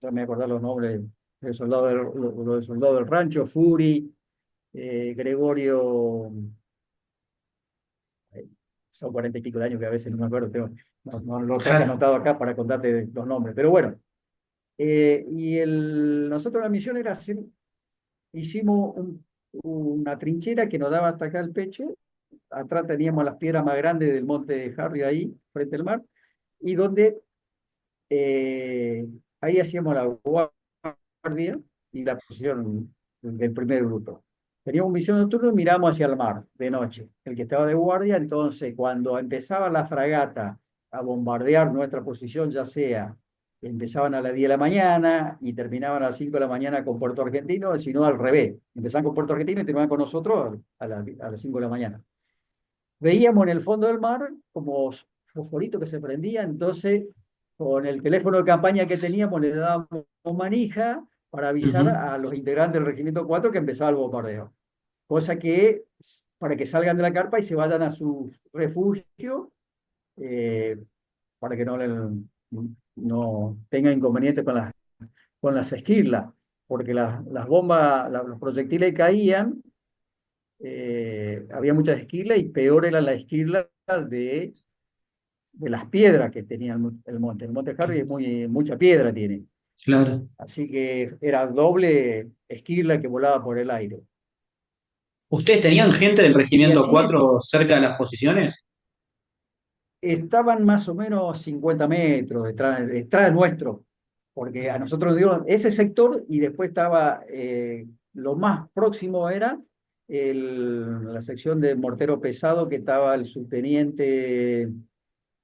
ya me acordar los nombres, el soldado del rancho, Furi, Gregorio, eh, son 40 y pico de años que a veces no me acuerdo, no lo traje claro. anotado acá para contarte los nombres, pero bueno. Nosotros la misión era hicimos una trinchera que nos daba hasta acá el pecho. Atrás teníamos las piedras más grandes del monte de Harry ahí, frente al mar, y donde ahí hacíamos la guardia y la posición del primer grupo. Teníamos misión nocturna y miramos hacia el mar de noche. El que estaba de guardia, entonces, cuando empezaba la fragata a bombardear nuestra posición, ya sea empezaban a las 10 de la mañana y terminaban a las 5 de la mañana con Puerto Argentino, sino al revés. Empezaban con Puerto Argentino y terminaban con nosotros a las 5 de la mañana. Veíamos en el fondo del mar como fosforito que se prendía, entonces con el teléfono de campaña que teníamos le dábamos manija para avisar Ujú. a los integrantes del Regimiento 4 que empezaba el bombardeo. Cosa que, para que salgan de la carpa y se vayan a su refugio, eh, para que no tengan inconvenientes con las esquirlas, porque las bombas, los proyectiles caían, había muchas esquirlas y peor era la esquirla de las piedras que tenía el monte. El monte Harry es mucha piedra tiene, Claro. así que era doble esquirla que volaba por el aire. ¿Ustedes tenían gente del Y Regimiento así 4 cerca de las posiciones? estaban más o menos 50 metros detrás nuestro, porque a nosotros nos dieron ese sector y después estaba, lo más próximo era la sección de mortero pesado que estaba el subteniente,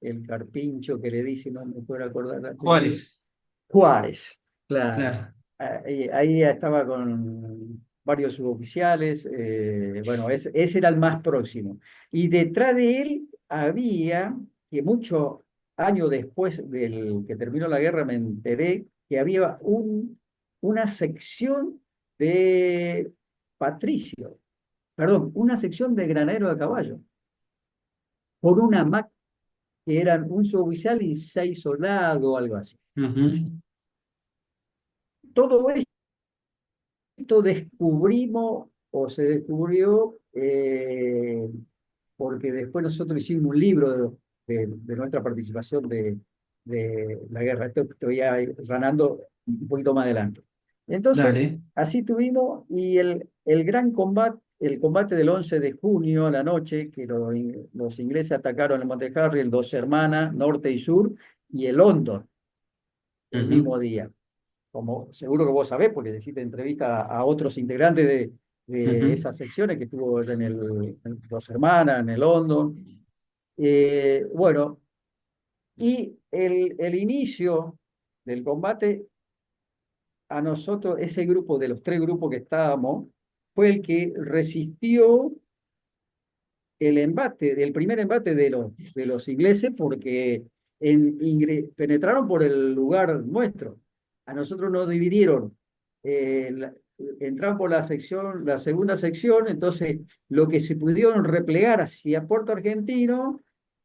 el Carpincho que le dice, no me puedo acordar el apellido, Juárez, Juárez, claro. claro. Ahí estaba con varios suboficiales, bueno, ese era el más próximo. Y detrás de él había, que muchos años después del que terminó la guerra me enteré, que había una sección de Patricio, perdón, una sección de granadero de caballo, por una MAC que eran un suboficial y 6 soldados o algo así. Ujú. Todo esto descubrimos o se descubrió porque después nosotros hicimos un libro de nuestra participación de la guerra. Esto estoy ganando un poquito más adelante. Entonces, Dale. así tuvimos y el gran combate, el combate del 11 de junio a la noche, que los ingleses atacaron el Monte Harry, el Dos Hermanas, norte y sur, y el Hondo, el Ujú. mismo día, como seguro que vos sabés, porque hiciste entrevista a otros integrantes de Ujú. esas secciones que estuvo en Dos Hermanas, en el Hondo. Bueno, y el inicio del combate, a nosotros, ese grupo de los 3 grupos que estábamos, fue el que resistió el primer embate de los ingleses porque penetraron por el lugar nuestro. A nosotros nos dividieron, entraron por la segunda sección, entonces lo que se pudieron replegar hacia Puerto Argentino,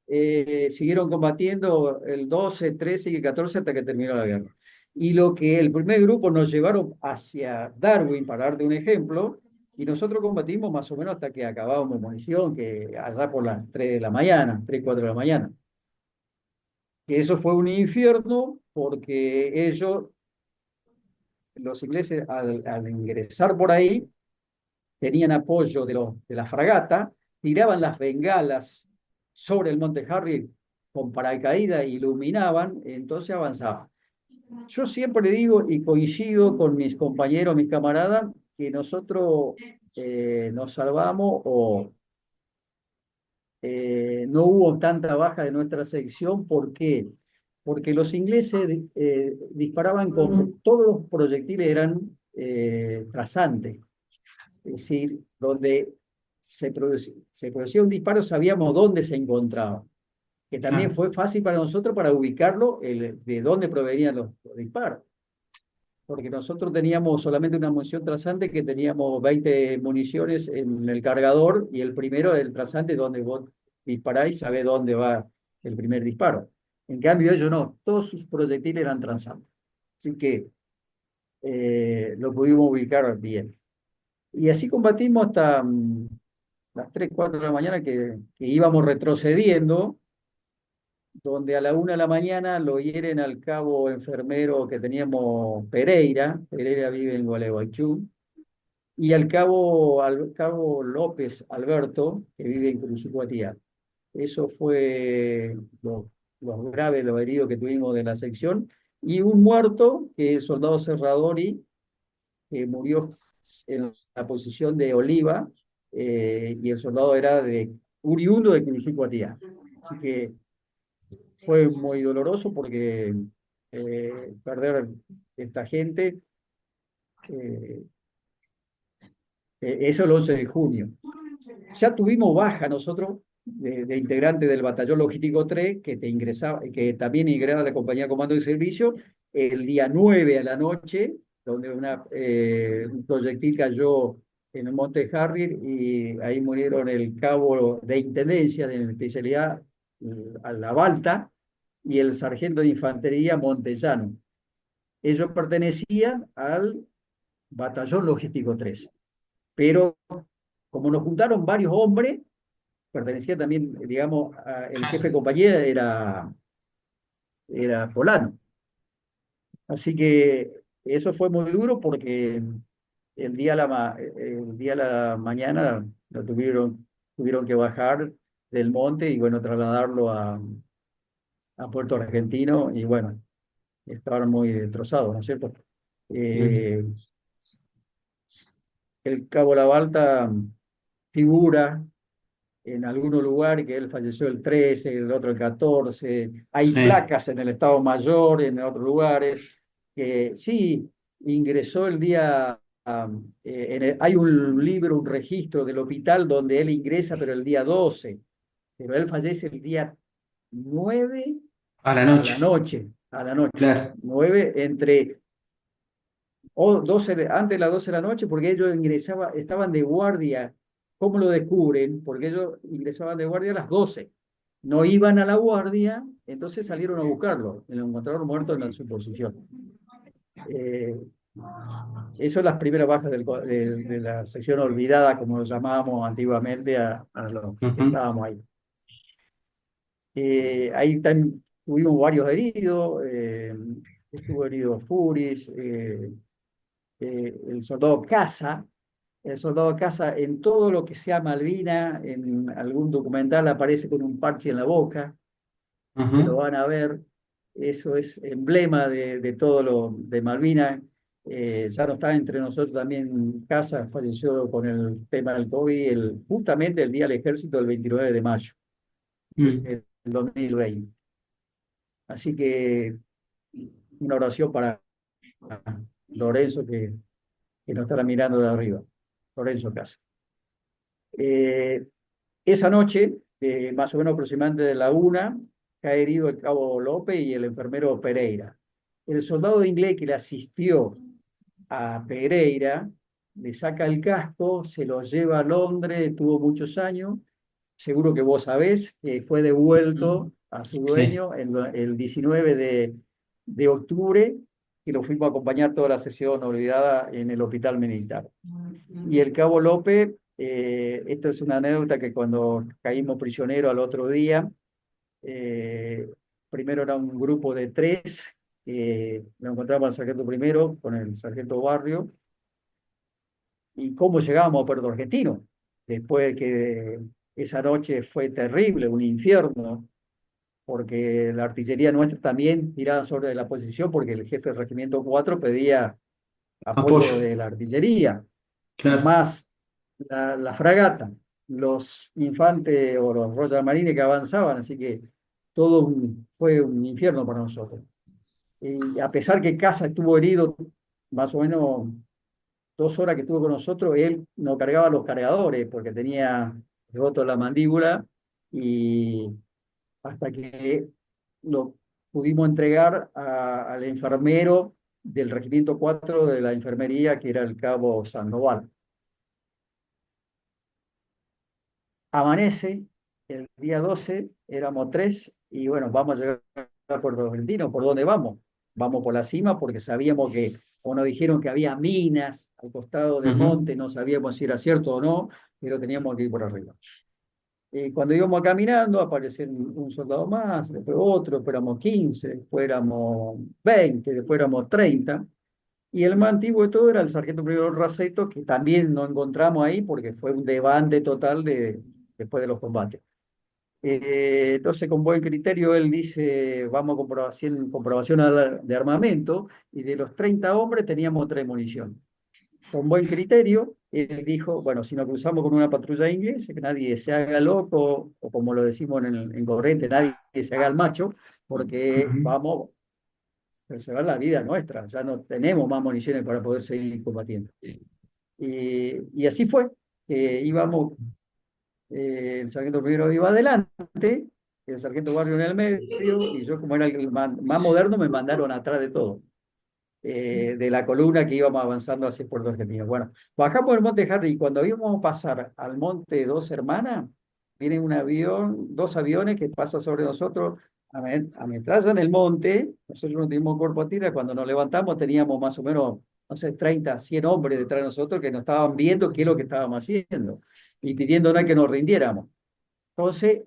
siguieron combatiendo el 12, 13 y el 14 hasta que terminó la guerra. Y lo que el primer grupo nos llevaron hacia Darwin, para darte un ejemplo, y nosotros combatimos más o menos hasta que acabábamos munición, que allá por las 3 de la mañana, 3 4 de la mañana. Que eso fue un infierno porque los ingleses, al ingresar por ahí, tenían apoyo de la fragata, tiraban las bengalas sobre el Monte Harry con paracaídas, iluminaban, entonces avanzaban. Yo siempre digo y coincido con mis compañeros, mis camaradas, que nosotros nos salvamos o no hubo tanta baja de nuestra sección. ¿Por qué? Porque los ingleses disparaban todos los proyectiles eran trasantes, es decir, donde se producía un disparo sabíamos dónde se encontraba, que también Claro. fue fácil para nosotros para ubicarlo, de dónde provenían los disparos. Porque nosotros teníamos solamente una munición trasante, que teníamos 20 municiones en el cargador, y el primero es el trasante donde vos disparáis, sabés dónde va el primer disparo. En cambio ellos no, todos sus proyectiles eran transantes. Así que lo pudimos ubicar bien. Y así combatimos hasta las 3 4 de la mañana que íbamos retrocediendo, donde a la 1 de la mañana lo hieren al cabo enfermero que teníamos Pereira vive en Gualeguaychú, y al cabo López Alberto, que vive en Cruzucuatía. Eso fue lo grave, lo herido que tuvimos de la sección, y un muerto, que es el soldado Serradori, que murió en la posición de Oliva, y el soldado era de Uriundo de Cruzucuatía. Así que Fue muy doloroso porque perder esta gente, eh, eso el 11 de junio. Ya tuvimos baja nosotros de integrantes del batallón logístico 3 que, te ingresaba, que también ingresaba a la compañía de comando de servicio el día 9 a la noche, donde un proyectil cayó en el Monte Harrier y ahí murieron el cabo de intendencia de mi especialidad, a la Balta, y el sargento de infantería Montellano. Ellos pertenecían al batallón logístico 3, pero como nos juntaron varios hombres, pertenecía también, digamos, el jefe de compañía era Polano. Así que eso fue muy duro porque el día a la mañana tuvieron que bajar del monte y bueno, trasladarlo a Puerto Argentino y bueno, estaban muy destrozados, ¿no es cierto? Mm. Eh, el Cabo La Balta figura en algunos lugares que él falleció el 13, el otro el 14. Hay Sí. placas en el Estado Mayor, en otros lugares, que sí, ingresó el día, hay un libro, un registro del hospital donde él ingresa, pero el día 12, pero él fallece el día 9 A la a la noche, noche, a la noche. claro. 9 entre o 12 antes de las 12 de la noche, porque ellos estaban de guardia. ¿Cómo lo descubren? Porque ellos ingresaban de guardia a las 12. No iban a la guardia, entonces salieron a buscarlo. Y lo encontraron muerto en su posición. Eh, Eso es las primeras bajas de la sección olvidada, como lo llamábamos antiguamente a los que Ujú. estábamos ahí. Ahí también tuvimos varios heridos. Estuvo herido Furis, el soldado Casa. El soldado Casa en todo lo que sea Malvina, en algún documental aparece con un parche en la boca, que lo Ujú. van a ver. Eso es emblema de todo lo de Malvina. Ya no está entre nosotros también Casa, falleció con el tema del COVID, justamente el Día del Ejército, el 29 de mayo Mm. del 2020. Así que una oración para Lorenzo, que nos estará mirando de arriba. Lorenzo Casa. Eh, Esa noche, más o menos aproximadamente de la una, cae herido el cabo López y el enfermero Pereira. El soldado inglés que le asistió a Pereira le saca el casco, se lo lleva a Londres, tuvo muchos años, seguro que vos sabés, que fue devuelto a su Sí. dueño el 19 de octubre, y lo fuimos a acompañar toda la sesión olvidada en el hospital militar. Y el cabo López, esto es una anécdota que cuando caímos prisioneros al otro día, eh, primero era un grupo de tres, lo encontramos al sargento primero con el sargento Barrio, y cómo llegábamos a Puerto Argentino, después de que esa noche fue terrible, un infierno, porque la artillería nuestra también tiraba sobre la posición, porque el jefe del regimiento 4 pedía Apoyo, apoyo de la artillería, claro. más la fragata, los infantes o los Royal Marines que avanzaban, así que fue un infierno para nosotros. Y a pesar que Casa estuvo herido más o menos 2 horas que estuvo con nosotros, él no cargaba los cargadores porque tenía roto la mandíbula, y hasta que lo pudimos entregar al enfermero del Regimiento 4 de la enfermería, que era el cabo Sandoval. Amanece el día 12, éramos tres, y bueno, vamos a llegar a Puerto Argentino. ¿Por dónde vamos? Vamos por la cima porque sabíamos que, o nos dijeron que había minas al costado del Ujú. monte, no sabíamos si era cierto o no, pero teníamos que ir por arriba. Cuando íbamos caminando, apareció un soldado más, después otro, después éramos 15, después éramos 20, después éramos 30. Y el más antiguo de todo era el sargento primero Raceto, que también nos encontramos ahí porque fue un desbande total después de los combates. Entonces, con buen criterio, él dice, vamos a comprobación de armamento, y de los 30 hombres teníamos 3 municiones. con buen criterio, él dijo, bueno, si nos cruzamos con una patrulla inglesa, que nadie se haga loco, o como lo decimos en Corriente, nadie se haga el macho, porque Ujú. vamos a preservar la vida nuestra, ya no tenemos más municiones para poder seguir combatiendo. Y así fue, íbamos, el sargento primero iba adelante, el sargento Barrio en el medio, y yo como era el más moderno me mandaron atrás de todo, de la columna que íbamos avanzando hacia Puerto Argentino. Bueno, bajamos el Monte Harry y cuando íbamos a pasar al Monte Dos Hermanas, viene un avión, dos aviones que pasan sobre nosotros, ametrallan el monte, nosotros no teníamos cuerpo a tierra, cuando nos levantamos teníamos más o menos, no sé, 30, 100 hombres detrás de nosotros que nos estaban viendo qué es lo que estábamos haciendo y pidiéndonos que nos rindiéramos. Entonces,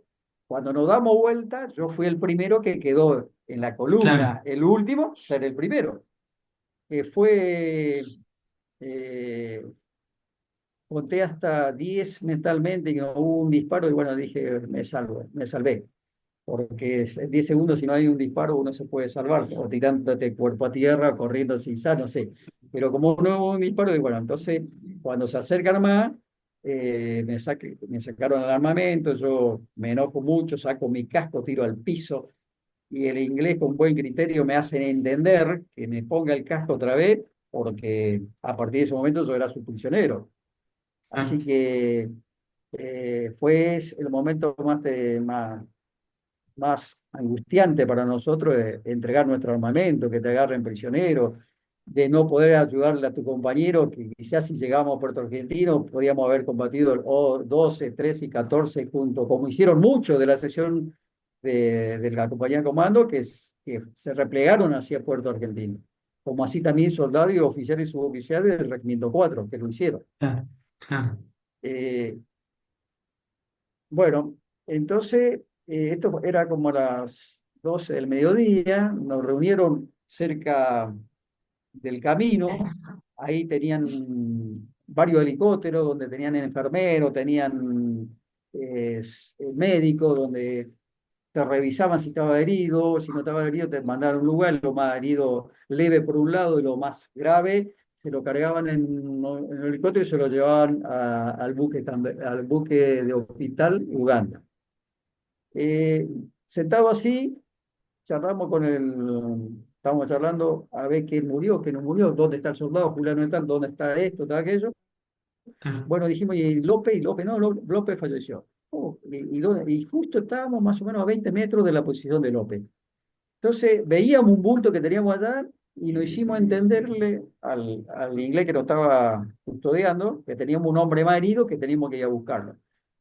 cuando nos damos vuelta, yo fui el primero que quedó en la Claro. columna, el último, ser el primero. Fue, eh, conté hasta 10 mentalmente, que no hubo un disparo y bueno, dije, me salvo, me salvé. Porque en 10 segundos, si no hay un disparo, uno se puede salvarse, o tirándote cuerpo a tierra, corriendo sin sal, no sé. Pero como no hubo un disparo, y bueno, entonces cuando se acercan más, me sacaron el armamento, yo me enojo mucho, saco mi casco, tiro al piso, y el inglés con buen criterio me hacen entender que me ponga el casco otra vez, porque a partir de ese momento yo era su prisionero. Ah. Así que fue el momento más angustiante para nosotros de entregar nuestro armamento, que te agarren prisionero, de no poder ayudarle a tu compañero, que quizás si llegábamos a Puerto Argentino podíamos haber combatido el O12, 13 y 14 juntos, como hicieron muchos de la sección de la compañía de comando que se replegaron hacia Puerto Argentino, como así también soldados y oficiales y suboficiales del Regimiento 4, que lo hicieron. Claro, claro. Eh, bueno, entonces, esto era como las 12 del mediodía, nos reunieron cerca del camino, ahí tenían varios helicópteros donde tenían enfermeros, tenían médicos, donde te revisaban si estaba herido, si no estaba herido te mandaron a un lugar, lo más herido leve por un lado y lo más grave se lo cargaban en el helicóptero y se lo llevaban al buque de Hospital Uganda. Sentado así, estábamos charlando a ver quién murió, quién no murió, dónde está el soldado, fulano está, dónde está esto, está aquello. Claro. Bueno, dijimos, y López no, López falleció. Oh, y justo estábamos más o menos a 20 metros de la posición de López. Entonces veíamos un bulto que teníamos allá y nos hicimos entenderle al inglés que nos estaba custodiando que teníamos un hombre más herido que teníamos que ir a buscarlo.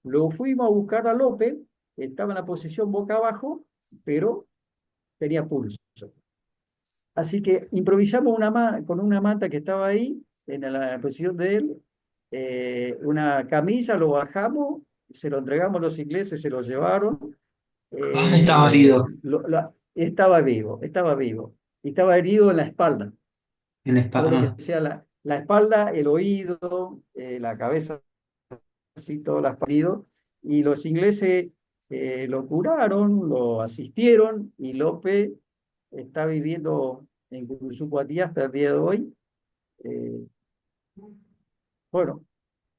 Lo fuimos a buscar a López, estaba en la posición boca abajo, pero tenía pulso. Así que improvisamos con una manta que estaba ahí, en la posición de él, una camilla, lo bajamos, se lo entregamos a los ingleses, se lo llevaron. ¿A dónde estaba herido? Estaba vivo, estaba vivo. Y estaba herido en la espalda. En la Todo lo que espalda. sea la espalda, el oído, la cabeza, así, todo el herido. Y los ingleses lo curaron, lo asistieron y López está viviendo en Curuzúcuatía hasta el día de hoy. Eh, bueno,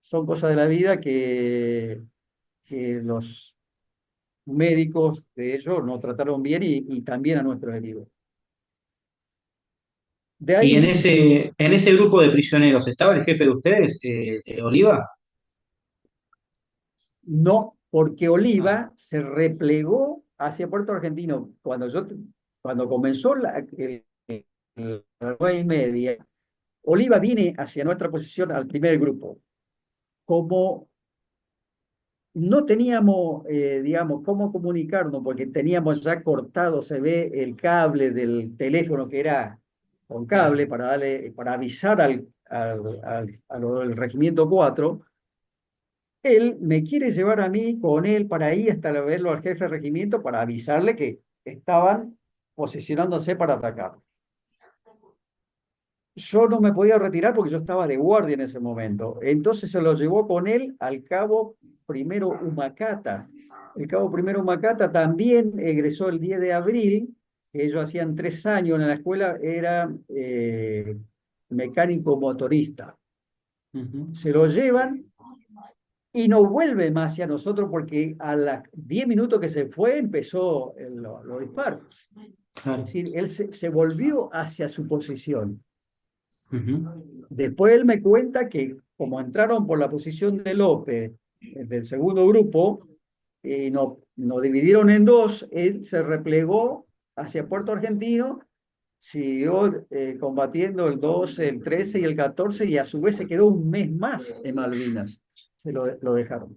son cosas de la vida que los médicos de ellos nos trataron bien y también a nuestros heridos. De Y ahí, en ese grupo de prisioneros, ¿estaba el jefe de ustedes, Oliva? no, porque Ah, Oliva se replegó hacia Puerto Argentino. Cuando comenzó la 9:30, Oliva viene hacia nuestra posición al primer grupo. Como no teníamos, digamos, cómo comunicarnos, porque teníamos ya cortado, se ve el cable del teléfono que era con cable claro. para avisar a lo del Regimiento 4. Él me quiere llevar a mí con él para ir hasta verlo al jefe de regimiento para avisarle que estaban posicionándose para atacar. Yo no me podía retirar porque yo estaba de guardia en ese momento. Entonces se lo llevó con él al cabo primero Humacata. El cabo primero Humacata también egresó el 10 de abril. Ellos hacían 3 años en la escuela, era mecánico motorista. Ujú. Se lo llevan y no vuelve más hacia nosotros porque a los 10 minutos que se fue empezó los disparos. Es Claro. decir, él se volvió hacia su posición. Ujú. Después él me cuenta que como entraron por la posición de López, del segundo grupo, y nos dividieron en dos, él se replegó hacia Puerto Argentino, siguió combatiendo el 12, el 13 y el 14 y a su vez se quedó un mes más en Malvinas. Lo dejaron.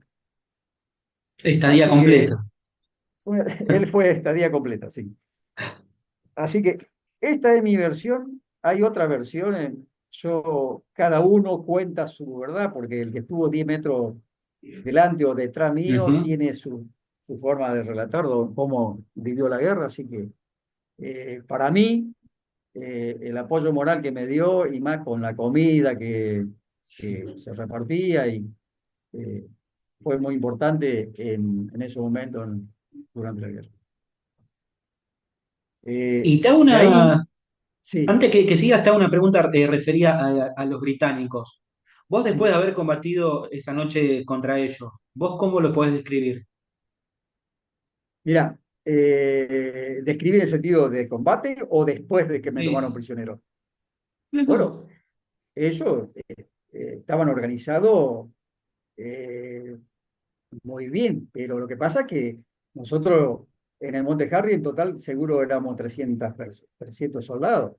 Estadía Así que completa. él fue estadía completa, sí. Así que esta es mi versión. Hay otra versión. Cada uno cuenta su verdad, porque el que estuvo 10 metros delante o detrás mío Ujú. tiene su forma de relatar cómo vivió la guerra. Así que para mí, el apoyo moral que me dio y más con la comida que se repartía eh, fue muy importante en ese momento durante la guerra. Y te hago De ahí, una, sí, antes que sigas, te hago una pregunta referida a los británicos. Vos después sí. de haber combatido esa noche contra ellos, ¿vos cómo lo podés describir? Mira, describir el sentido de combate o después de que me tomaron Sí. prisionero. Las dos. Bueno, ellos estaban organizados eh, muy bien, pero lo que pasa es que nosotros en el Monte Harry en total seguro éramos 300 soldados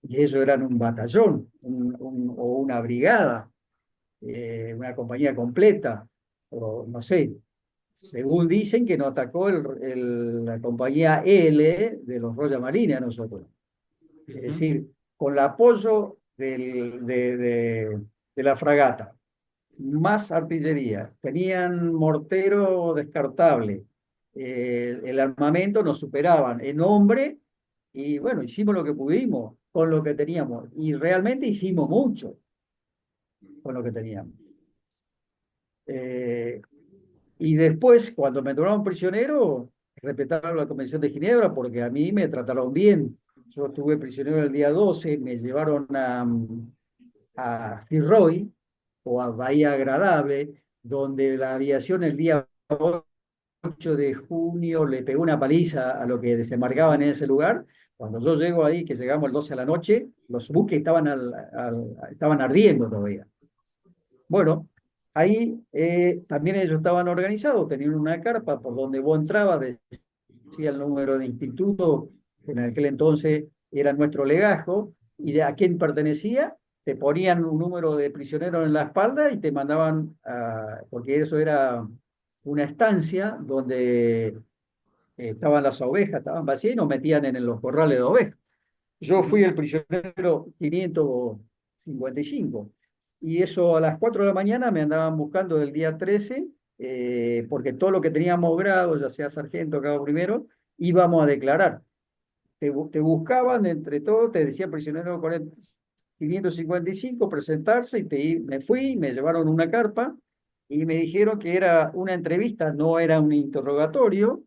y ellos eran un batallón o una brigada, una compañía completa, o no sé. Según dicen que nos atacó la compañía L de los Royal Marines a nosotros. Es Ujú. decir, con el apoyo de la fragata, más artillería, tenían mortero descartable, el armamento nos superaban en hombre y bueno, hicimos lo que pudimos con lo que teníamos y realmente hicimos mucho con lo que teníamos. Eh, Y después, cuando me tomaron prisionero, respetaron la Convención de Ginebra porque a mí me trataron bien. Yo estuve prisionero el día 12, me llevaron a Fitzroy o a Bahía Agradable, donde la aviación el día 8 de junio le pegó una paliza a lo que desembarcaban en ese lugar. Cuando yo llego ahí, que llegamos el 12 a la noche, los buques estaban ardiendo todavía. Bueno, ahí también ellos estaban organizados, tenían una carpa por donde vos entrabas, decía el número de instituto, que en aquel entonces era nuestro legajo, y de a quién pertenecía, te ponían un número de prisioneros en la espalda y te mandaban, porque eso era una estancia donde estaban las ovejas, estaban vacías y nos metían en los corrales de ovejas. Yo fui el prisionero 555 y eso a las 4 de la mañana me andaban buscando del día 13 porque todo lo que teníamos grado, ya sea sargento o cabo primero, íbamos a declarar. Te buscaban entre todos, te decía prisionero 40 555, presentarse y me fui, me llevaron una carpa y me dijeron que era una entrevista, no era un interrogatorio.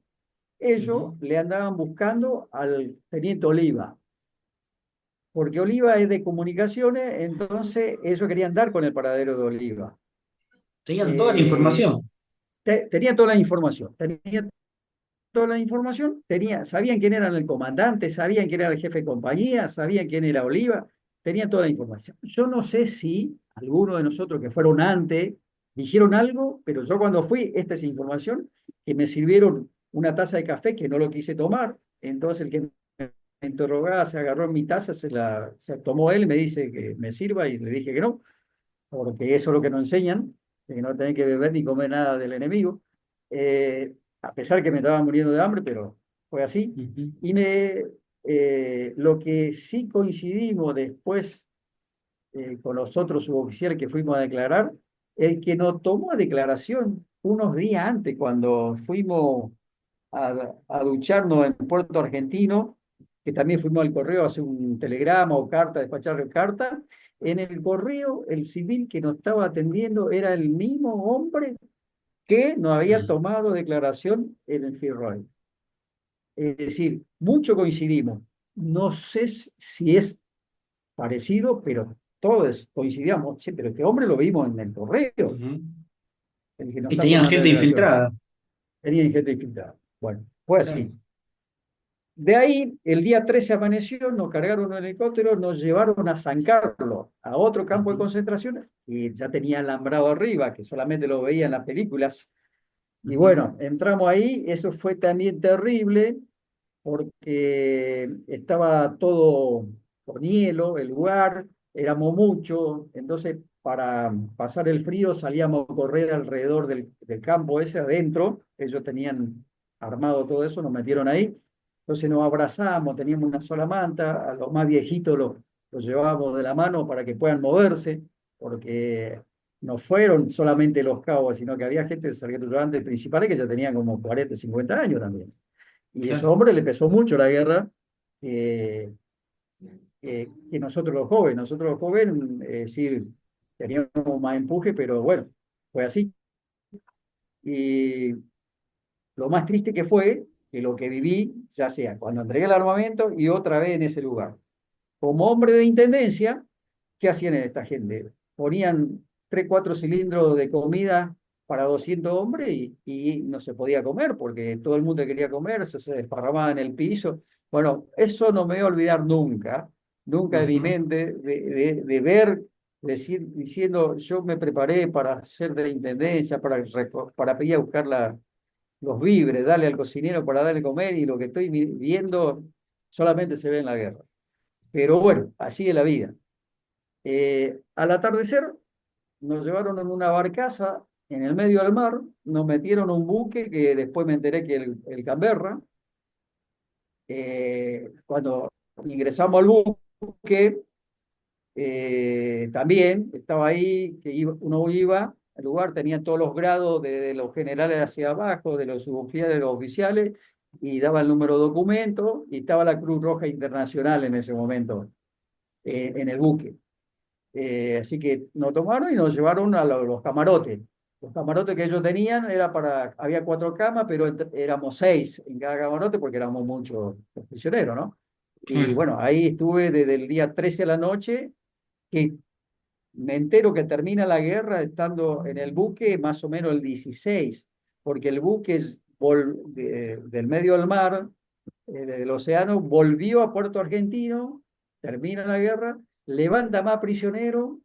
Ellos Ujú. le andaban buscando al teniente Oliva porque Oliva es de comunicaciones, entonces ellos querían dar con el paradero de Oliva. Tenían toda la Eh, información. tenía toda la información, tenía toda la información, sabían quién era el comandante, sabían quién era el jefe de compañía, sabían quién era Oliva, tenían toda la información. Yo no sé si algunos de nosotros que fueron antes dijeron algo, pero yo cuando fui, esta es información, que me sirvieron una taza de café que no lo quise tomar, entonces el que me interrogaba se agarró en mi taza, se tomó él y me dice que me sirva y le dije que no, porque eso es lo que nos enseñan, que no tenés que beber ni comer nada del enemigo. A pesar que me estaba muriendo de hambre, pero fue así. Ujú. Y lo que sí coincidimos después con los otros suboficiales que fuimos a declarar, el que nos tomó declaración unos días antes, cuando fuimos a ducharnos en Puerto Argentino, que también fuimos al correo a hacer un telegrama o carta, despachar carta. En el correo, el civil que nos estaba atendiendo era el mismo hombre que nos había Ah. tomado declaración en el Fitzroy. Es decir, mucho coincidimos. No sé si es parecido, pero todos coincidíamos, che, pero este hombre lo vimos en el correo, Ujú. el que nos Y está tenían formando la gente delegación. infiltrada. Tenía gente infiltrada. Bueno, fue Claro. así. De ahí, el día 13 amaneció, nos cargaron un helicóptero, nos llevaron a San Carlos, a otro campo de Ujú, concentración, y ya tenía alambrado arriba, que solamente lo veía en las películas. Y ujú. bueno, entramos ahí, eso fue también terrible, porque estaba todo con hielo, el lugar, éramos muchos, entonces para pasar el frío salíamos a correr alrededor del campo ese adentro, ellos tenían armado todo eso, nos metieron ahí, entonces nos abrazamos, teníamos una sola manta, a los más viejitos los llevábamos de la mano para que puedan moverse, porque no fueron solamente los cabos, sino que había gente de sargentos ayudantes principales que ya tenían como 40, 50 años también. Y a esos Claro. hombres le pesó mucho la guerra, que nosotros los jóvenes, sí, teníamos más empuje, pero bueno, fue así. Y lo más triste que fue que lo que viví, ya sea cuando entregué el armamento y otra vez en ese lugar. Como hombre de intendencia, ¿qué hacían esta gente? Ponían 3, 4 cilindros de comida para 200 hombres y no se podía comer porque todo el mundo quería comer, se desparramaba en el piso. Bueno, eso no me voy a olvidar nunca, nunca de mi Ujú. mente, de ver, diciendo, yo me preparé para ser de la intendencia, para pedir a buscar los víveres, darle al cocinero para darle comer y lo que estoy viendo solamente se ve en la guerra. Pero bueno, así es la vida. Al atardecer nos llevaron en una barcaza en el medio del mar, nos metieron un buque que después me enteré que el Canberra, cuando ingresamos al buque, también estaba ahí, uno iba al lugar, tenía todos los grados de los generales hacia abajo, de los suboficiales, de los oficiales, y daba el número de documento, y estaba la Cruz Roja Internacional en ese momento, en el buque. Así que nos tomaron y nos llevaron a los camarotes. Los camarotes que ellos tenían había 4 camas, pero éramos 6 en cada camarote porque éramos muchos los prisioneros, ¿no? Y Claro. bueno, ahí estuve desde el día 13 a la noche, que me entero que termina la guerra estando en el buque más o menos el 16, porque el buque del medio del mar, del océano, volvió a Puerto Argentino, termina la guerra, levanta más prisioneros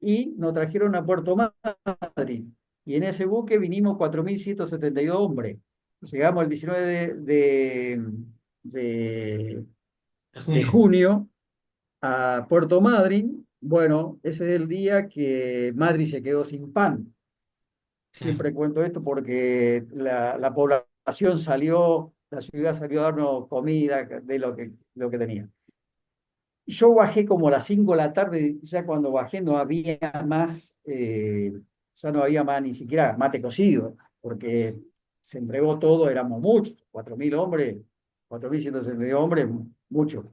y nos trajeron a Puerto Madryn. Y en ese buque vinimos 4.172 hombres. Llegamos el 19 de, De de junio. junio a Puerto Madryn. Bueno, ese es el día que Madrid se quedó sin pan. Claro. Siempre cuento esto porque la población salió, la ciudad salió a darnos comida de lo que tenía. Yo bajé como a las 5 de la tarde, ya cuando bajé no había más, ya no había más ni siquiera mate cocido, porque se entregó todo, éramos muchos, 4.000 hombres, 4.162 hombres, muchos.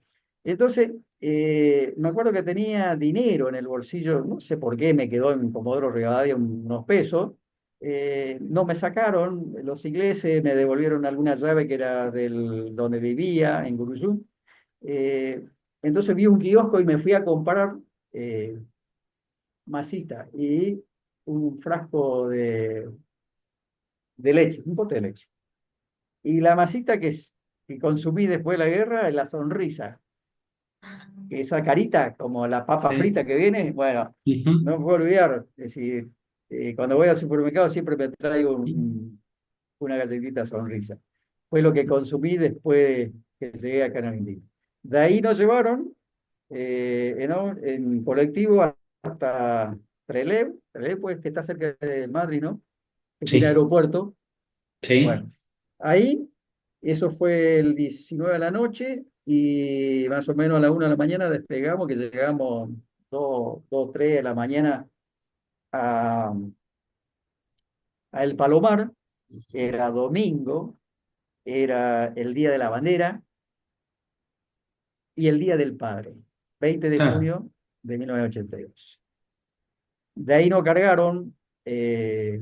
Entonces, me acuerdo que tenía dinero en el bolsillo, no sé por qué, me quedó en Comodoro Rivadavia unos pesos, no me sacaron, los ingleses me devolvieron alguna llave que era donde vivía, en Guruyú. Eh, entonces vi un kiosco y me fui a comprar eh, masita y un frasco de leche, un pote de leche. Y la masita que consumí después de la guerra es la sonrisa, que esa carita, como la papa Sí. frita que viene, bueno, Ujú. no me puedo olvidar. Es decir, cuando voy al supermercado siempre me traigo una galletita sonrisa. Fue lo que consumí después que llegué acá en Argentina. De ahí nos llevaron en colectivo hasta Trelew, pues, que está cerca de Madrid, ¿no? Que tiene Sí, aeropuerto. sí. Bueno, ahí, eso fue el 19 de la noche y más o menos a la 1 de la mañana despegamos, que llegamos 3 de la mañana a, a El Palomar. Era domingo, era el Día de la Bandera y el Día del Padre, 20 de Claro. junio de 1982. De ahí nos cargaron eh,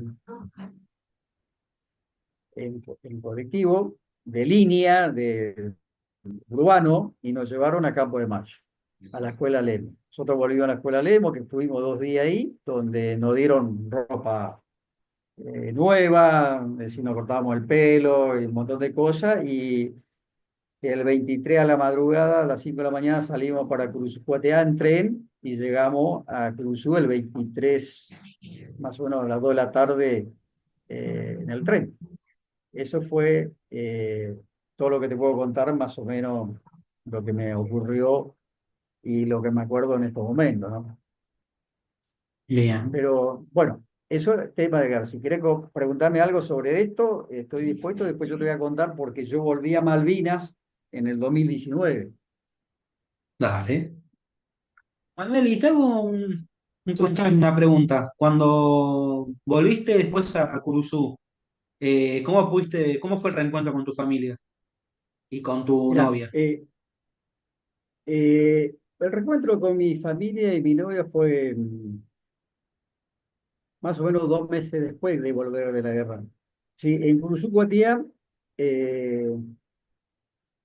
en colectivo de línea, de urbano, y nos llevaron a Campo de Mayo, a la escuela Lema. nosotros volvimos a la escuela Lemos, que estuvimos 2 días ahí, donde nos dieron ropa nueva, si nos cortábamos el pelo y un montón de cosas, y el 23 a la madrugada, a las 5 de la mañana, salimos para Curuzucuateá en tren y llegamos a Cruzú el 23, más o menos a las 2 de la tarde, en el tren. Eso fue todo lo que te puedo contar, más o menos lo que me ocurrió y lo que me acuerdo en estos momentos, ¿no? Bien. Pero bueno, eso es tema de guerra. Si querés preguntarme algo sobre esto, estoy dispuesto. Después yo te voy a contar porque yo volví a Malvinas en el 2019. Dale. Manuel, y te hago una pregunta. Cuando volviste después a Curuzú, cómo fue el reencuentro con tu familia y con tu Mira, novia? el reencuentro con mi familia y mi novia fue más o menos 2 meses después de volver de la guerra. Sí, en Curuzucuatía, eh,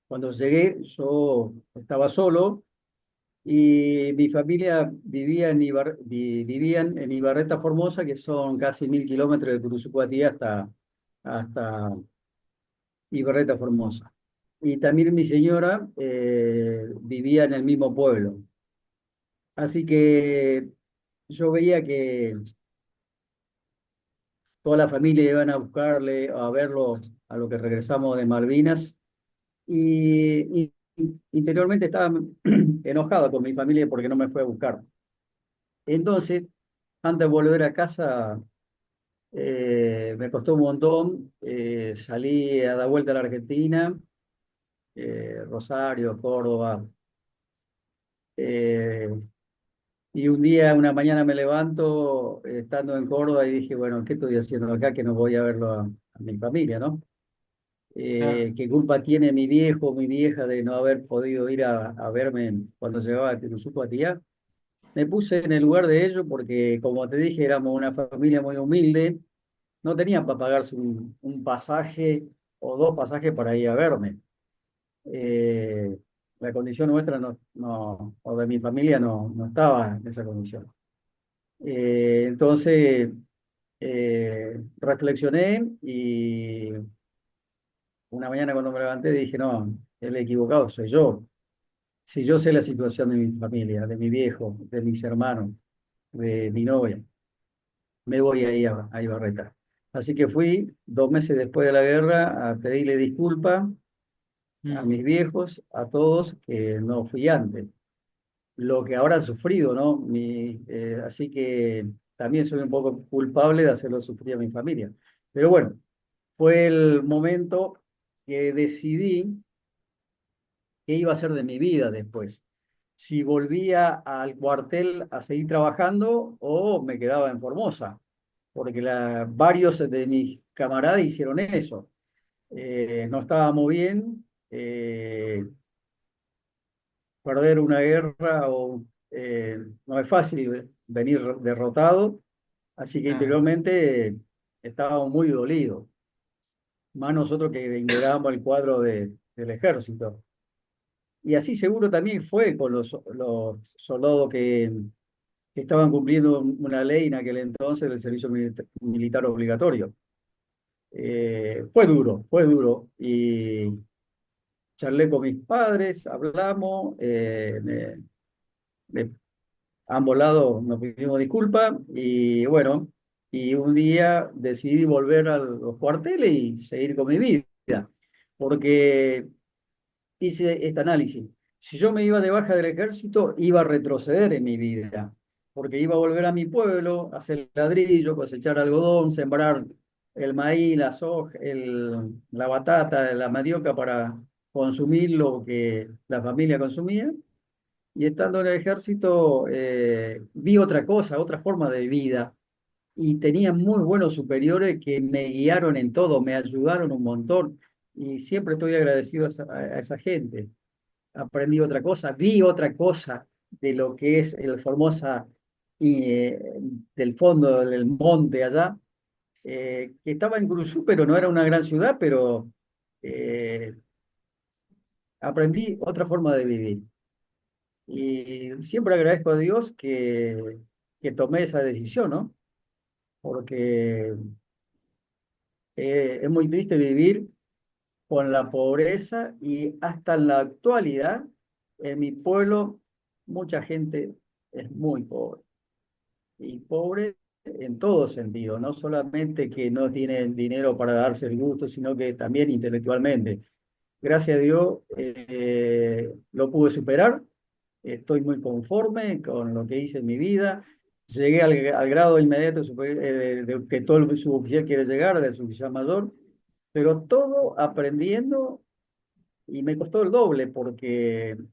cuando llegué, yo estaba solo y mi familia vivían en Ibarreta Formosa, que son casi 1000 kilómetros de Curuzucuatía hasta Ibarreta Formosa. Y también mi señora vivía en el mismo pueblo. Así que yo veía que toda la familia iban a buscarle, a verlo, a lo que regresamos de Malvinas. Y interiormente estaba enojado con mi familia porque no me fue a buscar. Entonces, antes de volver a casa, me costó un montón. Salí a dar vuelta a la Argentina, Rosario, Córdoba. eh, y un día, una mañana me levanto, estando en Córdoba, y dije, bueno, ¿qué estoy haciendo acá? Que no voy a verlo a mi familia, ¿no? Claro. ¿Qué culpa tiene mi viejo, mi vieja de no haber podido ir a verme cuando llegaba a Tiruzuco? Me puse en el lugar de ellos porque, como te dije, éramos una familia muy humilde, no tenían para pagarse un pasaje o 2 pasajes para ir a verme. Eh, la condición nuestra o de mi familia no estaba en esa condición. Entonces, reflexioné y una mañana cuando me levanté dije, no, el equivocado soy yo. Si yo sé la situación de mi familia, de mi viejo, de mis hermanos, de mi novia, me voy ahí a Ibarreta. Así que fui 2 meses después de la guerra a pedirle disculpas a Mm. mis viejos, a todos, que no fui antes. Lo que ahora han sufrido, ¿no? Así que también soy un poco culpable de hacerlo sufrir a mi familia. Pero bueno, fue el momento que decidí qué iba a hacer de mi vida después. Si volvía al cuartel a seguir trabajando o me quedaba en Formosa, porque varios de mis camaradas hicieron eso. No estábamos bien, perder una guerra no es fácil venir derrotado, así que Claro. interiormente estábamos muy dolidos, más nosotros que integrábamos el cuadro del ejército. Y así seguro también fue con los soldados que estaban cumpliendo una ley en aquel entonces del servicio militar obligatorio. Fue duro. Y charlé con mis padres, hablamos, de ambos lados nos pedimos disculpas y bueno, y un día decidí volver a los cuarteles y seguir con mi vida, porque hice este análisis. Si yo me iba de baja del ejército, iba a retroceder en mi vida, porque iba a volver a mi pueblo, a hacer ladrillo, cosechar algodón, sembrar el maíz, la soja, la batata, la mandioca para consumir lo que la familia consumía. Y estando en el ejército, vi otra cosa, otra forma de vida. Y tenía muy buenos superiores que me guiaron en todo, me ayudaron un montón. Y siempre estoy agradecido a esa gente. Aprendí otra cosa, vi otra cosa de lo que es el Formosa y del fondo del monte allá, que estaba en Curuzú, pero no era una gran ciudad, pero eh, aprendí otra forma de vivir. Y siempre agradezco a Dios que tomé esa decisión, ¿no? Porque es muy triste vivir con la pobreza y hasta en la actualidad, en mi pueblo, mucha gente es muy pobre. Y pobre en todo sentido, no solamente que no tienen dinero para darse el gusto, sino que también intelectualmente. Gracias a Dios lo pude superar, estoy muy conforme con lo que hice en mi vida. Llegué al grado inmediato de que todo el suboficial quiere llegar, de suboficial mayor, pero todo aprendiendo y me costó el doble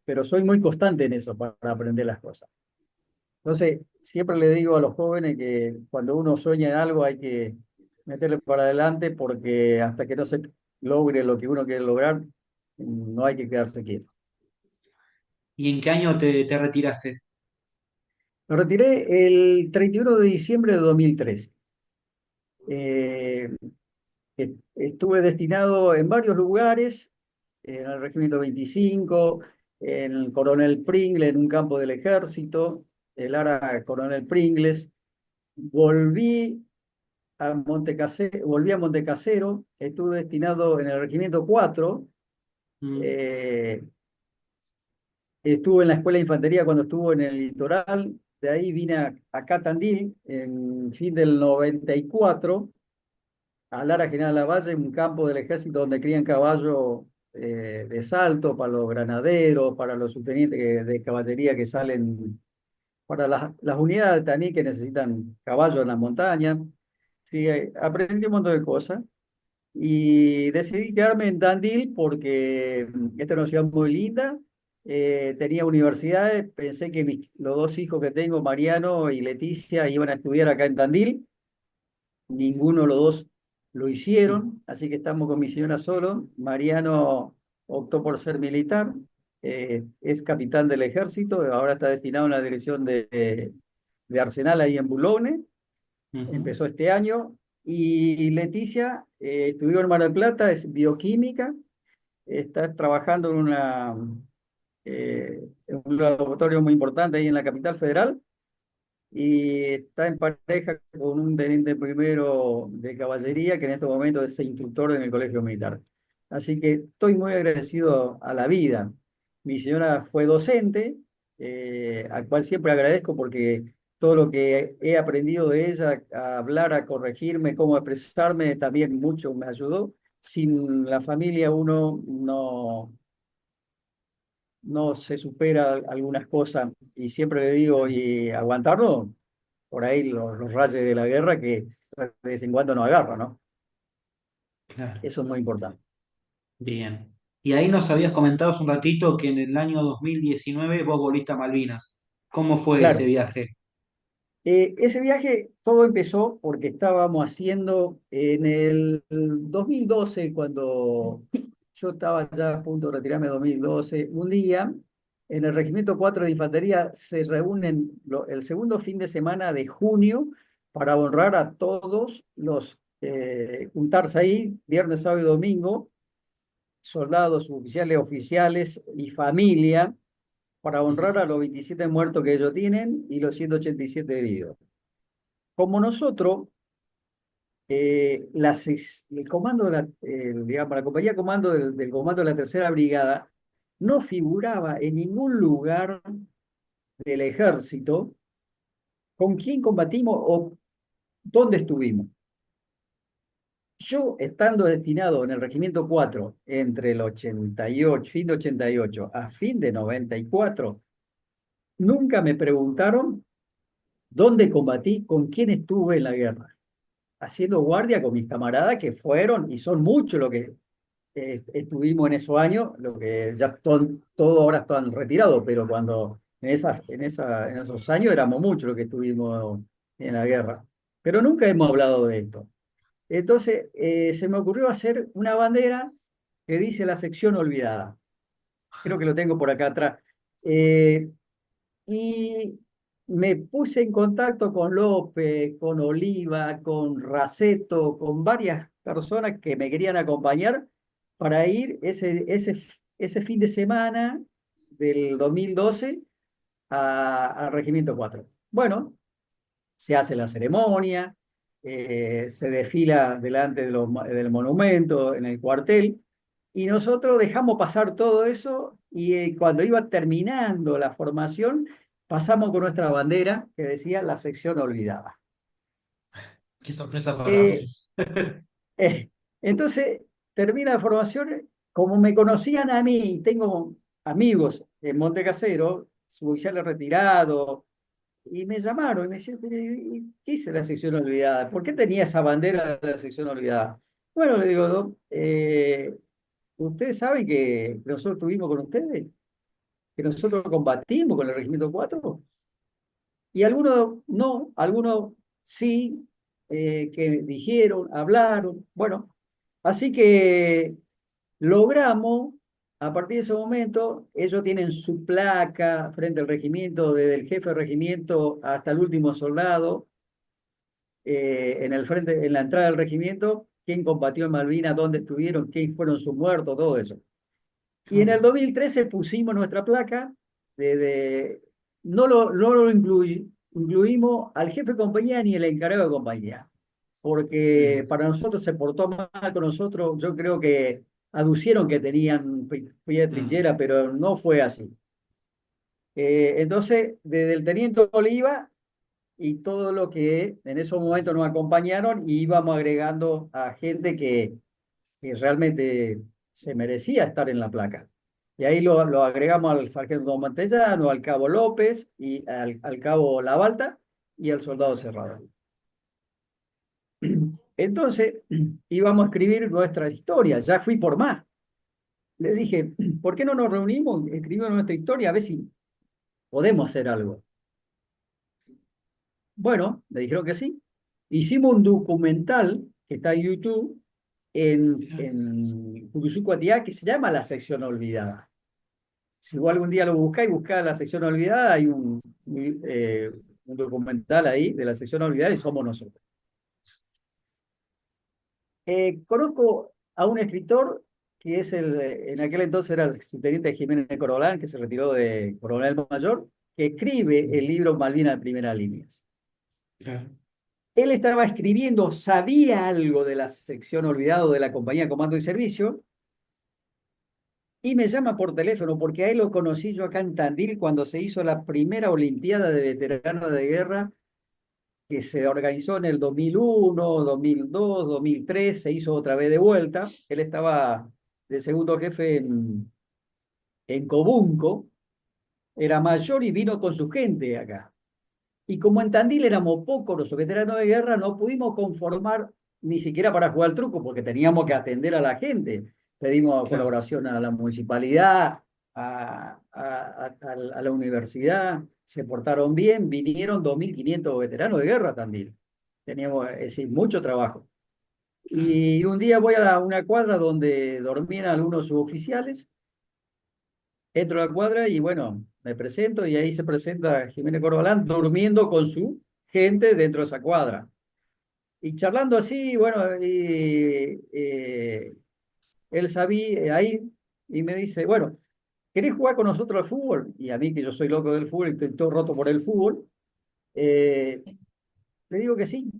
pero soy muy constante en eso para aprender las cosas. Entonces, siempre le digo a los jóvenes que cuando uno sueña en algo hay que meterle para adelante porque hasta que no se logre lo que uno quiere lograr, no hay que quedarse quieto. ¿Y en qué año te retiraste? Me retiré el 31 de diciembre de 2013. Eh, Estuve destinado en varios lugares, en el Regimiento 25, en el Coronel Pringles, en un campo del ejército, el ARA Coronel Pringles. Volví volví a Montecasero, estuve destinado en el Regimiento 4, Mm, eh, estuve en la Escuela de Infantería cuando estuvo en el litoral, de ahí vine acá a Tandil en fin del 94, a Lara General Lavalle, un campo del ejército donde crían caballos de salto para los granaderos, para los subtenientes de caballería que salen, para las unidades también que necesitan caballos en la montaña. Sí, aprendí un montón de cosas. Y decidí quedarme en Tandil porque esta es una ciudad muy linda, tenía universidades, pensé que los dos hijos que tengo, Mariano y Leticia, iban a estudiar acá en Tandil, ninguno de los dos lo mm, hicieron, así que estamos con mi señora solo. Mariano optó por ser militar, es capitán del ejército, ahora está destinado en la dirección de Arsenal ahí en Boulogne, ujú. empezó este año. Y Leticia estudió en Mar del Plata, es bioquímica, está trabajando en un laboratorio muy importante ahí en la capital federal y está en pareja con un teniente primero de caballería que en este momento es instructor en el colegio militar. Así que estoy muy agradecido a la vida. Mi señora fue docente, al cual siempre agradezco porque todo lo que he aprendido de ella, a hablar, a corregirme, cómo expresarme, también mucho me ayudó. Sin la familia uno no se supera algunas cosas y siempre le digo, y aguantarlo, por ahí los rayos de la guerra que de vez en cuando nos agarran, ¿no? Claro, Eso es muy importante. bien. Y ahí nos habías comentado hace un ratito que en el año 2019 vos volviste a Malvinas. ¿Cómo fue ese Claro, viaje? ese viaje todo empezó porque estábamos haciendo en el 2012, cuando yo estaba ya a punto de retirarme en 2012, un día en el Regimiento 4 de Infantería se reúnen el segundo fin de semana de junio para honrar a todos juntarse ahí, viernes, sábado y domingo, soldados, oficiales y familia, para Ujú, honrar a los 27 muertos que ellos tienen y los 187 heridos. Como nosotros, el comando digamos, la compañía comando del comando de la tercera brigada no figuraba en ningún lugar del ejército con quién combatimos o dónde estuvimos. Yo, estando destinado en el Regimiento 4 entre el 88, fin de 88 a fin de 94, nunca me preguntaron dónde combatí, con quién estuve en la guerra, haciendo guardia con mis camaradas que fueron, y son muchos los que estuvimos en esos años, lo que ya todos ahora están retirados, pero cuando en esos años éramos muchos los que estuvimos en la guerra. Pero nunca hemos hablado de esto. Entonces se me ocurrió hacer una bandera que dice la sección olvidada. Creo que lo tengo por acá atrás. Eh, y me puse en contacto con López, con Oliva, con Raceto, con varias personas que me querían acompañar para ir ese fin de semana del 2012 al Regimiento 4. Bueno, se hace la ceremonia, se desfila delante del monumento, en el cuartel, y nosotros dejamos pasar todo eso y cuando iba terminando la formación, pasamos con nuestra bandera que decía la sección olvidada. Qué sorpresa para Eh, muchos. eh, entonces, termina la formación, como me conocían a mí, tengo amigos en Montecasero, suboficiales retirados, y me llamaron y me decían, "Pero, ¿y qué hice la sección olvidada? ¿Por qué tenía esa bandera de la sección olvidada?" Bueno, le digo, "No, ustedes saben que nosotros estuvimos con ustedes, que nosotros combatimos con el Regimiento 4, y algunos no, algunos sí, que dijeron, hablaron, bueno, así que logramos, a partir de ese momento, ellos tienen su placa frente al regimiento, desde el jefe de regimiento hasta el último soldado, en el frente, en la entrada del regimiento, quién combatió en Malvinas, dónde estuvieron, quién fueron sus muertos, todo eso. Y en el 2013 pusimos nuestra placa, no lo incluimos al jefe de compañía ni el encargado de compañía, porque Bien. para nosotros se portó mal con nosotros, yo creo que aducieron que tenían pie de Mm. trinchera, pero no fue así. Entonces, desde el teniente Oliva y todo lo que en esos momentos nos acompañaron, y íbamos agregando a gente que realmente se merecía estar en la placa. Y ahí lo agregamos al sargento Montellano, al cabo López, y al cabo Labalta y al soldado Serrano. Entonces íbamos a escribir nuestra historia, ya fui por más. Le dije, ¿por qué no nos reunimos, escribimos nuestra historia, a ver si podemos hacer algo? Bueno, me dijeron que sí. Hicimos un documental que está en YouTube, en Curuzucuatiá, que se llama La Sección Olvidada. Si vos algún día lo buscáis, buscá La Sección Olvidada, hay un documental ahí de La Sección Olvidada y somos nosotros. Conozco a un escritor que en aquel entonces era el subteniente Jiménez Corolán, que se retiró de coronel mayor, que escribe el libro Malvinas de Primera Línea. Claro. Él estaba escribiendo, sabía algo de la sección olvidado de la compañía Comando y Servicio, y me llama por teléfono, porque a él lo conocí yo acá en Tandil cuando se hizo la primera Olimpiada de Veteranos de Guerra, que se organizó en el 2001, 2002, 2003, se hizo otra vez de vuelta. Él estaba de segundo jefe en Cobunco, era mayor y vino con su gente acá. Y como en Tandil éramos pocos los veteranos de guerra, no pudimos conformar ni siquiera para jugar al truco, porque teníamos que atender a la gente. Pedimos Claro. colaboración a la municipalidad, a la universidad, se portaron bien, vinieron 2.500 veteranos de guerra a Tandil. Teníamos, es decir, mucho trabajo. Y un día voy a una cuadra donde dormían algunos suboficiales, entro a la cuadra y bueno, me presento y ahí se presenta Jiménez Corbalán durmiendo con su gente dentro de esa cuadra. Y charlando así, bueno, él sabía ahí y me dice, bueno, ¿querés jugar con nosotros al fútbol? Y a mí, que yo soy loco del fútbol y estoy todo roto por el fútbol, eh, le digo que sí.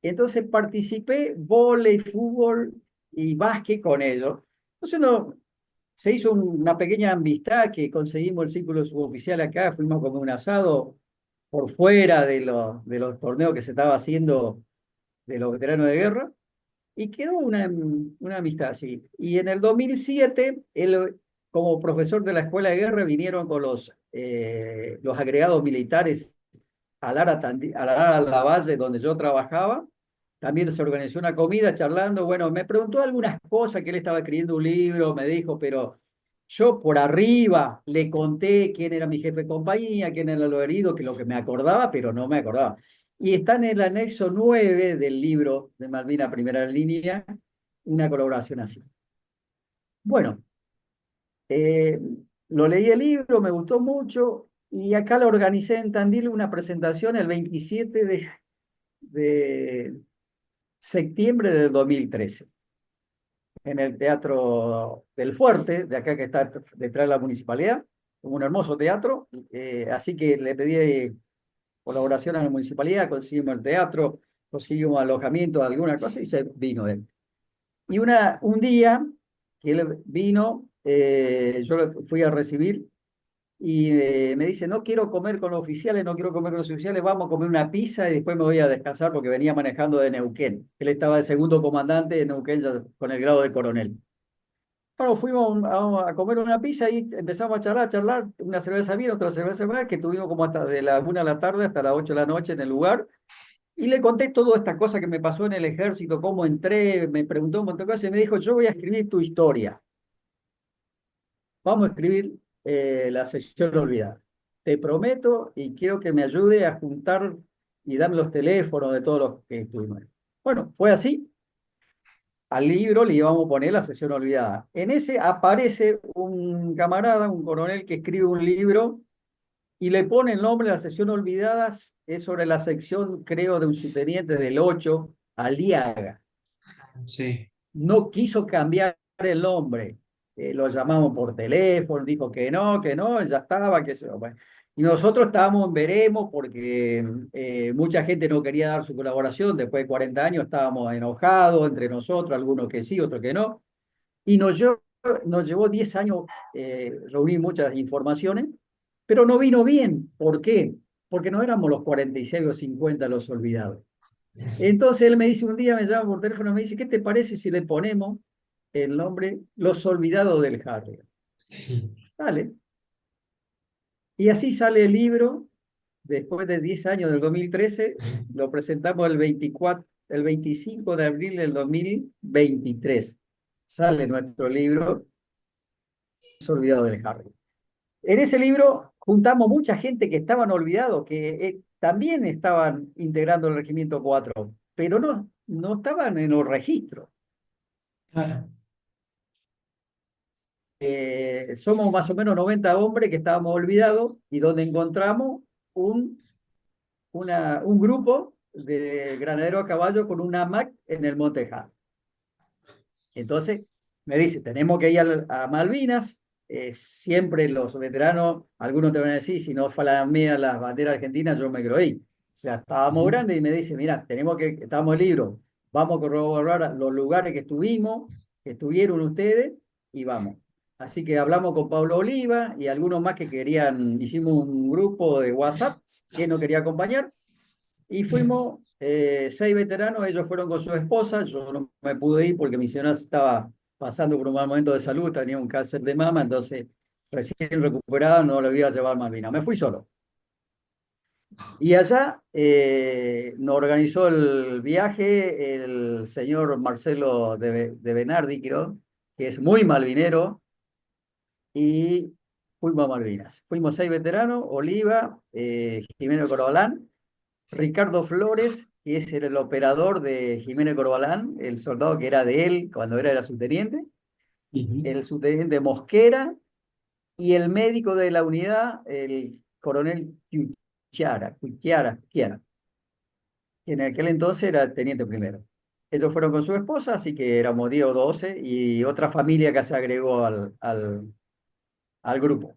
Entonces participé vóley, fútbol y básquet con ellos. Entonces no, se hizo una pequeña amistad, que conseguimos el círculo suboficial acá, fuimos como un asado por fuera de los torneos que se estaba haciendo de los veteranos de guerra, y quedó una amistad así. Y en el 2007, él, como profesor de la Escuela de Guerra, vinieron con los agregados militares a Lara Lavalle, donde yo trabajaba. También se organizó una comida charlando. Bueno, me preguntó algunas cosas, que él estaba escribiendo un libro, me dijo, pero yo por arriba le conté quién era mi jefe de compañía, quién era lo herido, que lo que me acordaba, pero no me acordaba. Y está en el anexo 9 del libro de Malvina Primera Línea, una colaboración así. Bueno, eh, lo leí el libro, me gustó mucho, y acá lo organicé en Tandil una presentación el 27 de septiembre del 2013 en el Teatro del Fuerte, de acá, que está detrás de la municipalidad. un hermoso teatro, así que le pedí colaboración a la municipalidad, conseguimos el teatro, conseguimos alojamiento, alguna cosa, y se vino él. Y un día que él vino, yo lo fui a recibir y me dice, no quiero comer con los oficiales, no quiero comer con los oficiales, vamos a comer una pizza y después me voy a descansar porque venía manejando de Neuquén. Él estaba de segundo comandante de Neuquén ya con el grado de coronel. Bueno, fuimos a comer una pizza y empezamos a charlar, una cerveza bien, otra cerveza más, que tuvimos como hasta de la 1 de la tarde hasta las 8 de la noche en el lugar. Y le conté toda esta cosa que me pasó en el ejército, cómo entré, me preguntó un montón de cosas y me dijo, yo voy a escribir tu historia. Vamos a escribir la sección olvidada. Te prometo y quiero que me ayude a juntar y darme los teléfonos de todos los que estuvimos. Bueno, fue así. Al libro le íbamos a poner la sección olvidada. En ese aparece un camarada, un coronel que escribe un libro y le pone el nombre de la sección olvidadas, es sobre la sección, creo, de un subteniente del 8, Aliaga. Sí. No quiso cambiar el nombre. Lo llamamos por teléfono, dijo que no, ya estaba, que se bueno. Y nosotros estábamos en veremos porque mucha gente no quería dar su colaboración. Después de 40 años estábamos enojados entre nosotros, algunos que sí, otros que no. Y nos llevó 10 años reunir muchas informaciones, pero no vino bien. ¿Por qué? Porque no éramos los 46 o 50 los olvidados. Entonces él me dice un día, me llama por teléfono, me dice, ¿qué te parece si le ponemos el nombre Los Olvidados del Harry? Dale. Y así sale el libro, después de 10 años del 2013, lo presentamos el 25 de abril del 2023. Sale nuestro libro, Los Olvidados del Harry. En ese libro juntamos mucha gente que estaban olvidados, que también estaban integrando el Regimiento 4, pero no estaban en los registros. Claro. Somos más o menos 90 hombres que estábamos olvidados y donde encontramos un, un grupo de granaderos a caballo con una hamac en el Monte Jar. Entonces me dice, tenemos que ir a Malvinas. Siempre los veteranos, algunos te van a decir, si no falan mías las banderas argentinas, yo me creí. O sea, estábamos grandes y me dice, mira, estamos en libro, vamos a corroborar los lugares que estuvimos, que estuvieron ustedes y vamos. Así que hablamos con Pablo Oliva y algunos más que querían, hicimos un grupo de WhatsApp, que no quería acompañar, y fuimos 6 veteranos, ellos fueron con su esposa, yo no me pude ir porque mi señora estaba pasando por un mal momento de salud, tenía un cáncer de mama, entonces recién recuperada no lo iba a llevar a Malvinas, me fui solo. Y allá nos organizó el viaje el señor Marcelo de Benardi, creo, que es muy malvinero, y fuimos a Malvinas. Fuimos 6 veteranos, Oliva, Jimeno Corbalán, Ricardo Flores, que es el operador de Jiménez Corbalán, el soldado que era de él cuando era subteniente, el subteniente Mosquera y el médico de la unidad, el coronel Cuchiara, que en aquel entonces era teniente primero. Ellos fueron con su esposa, así que éramos 10 o 12 y otra familia que se agregó al grupo.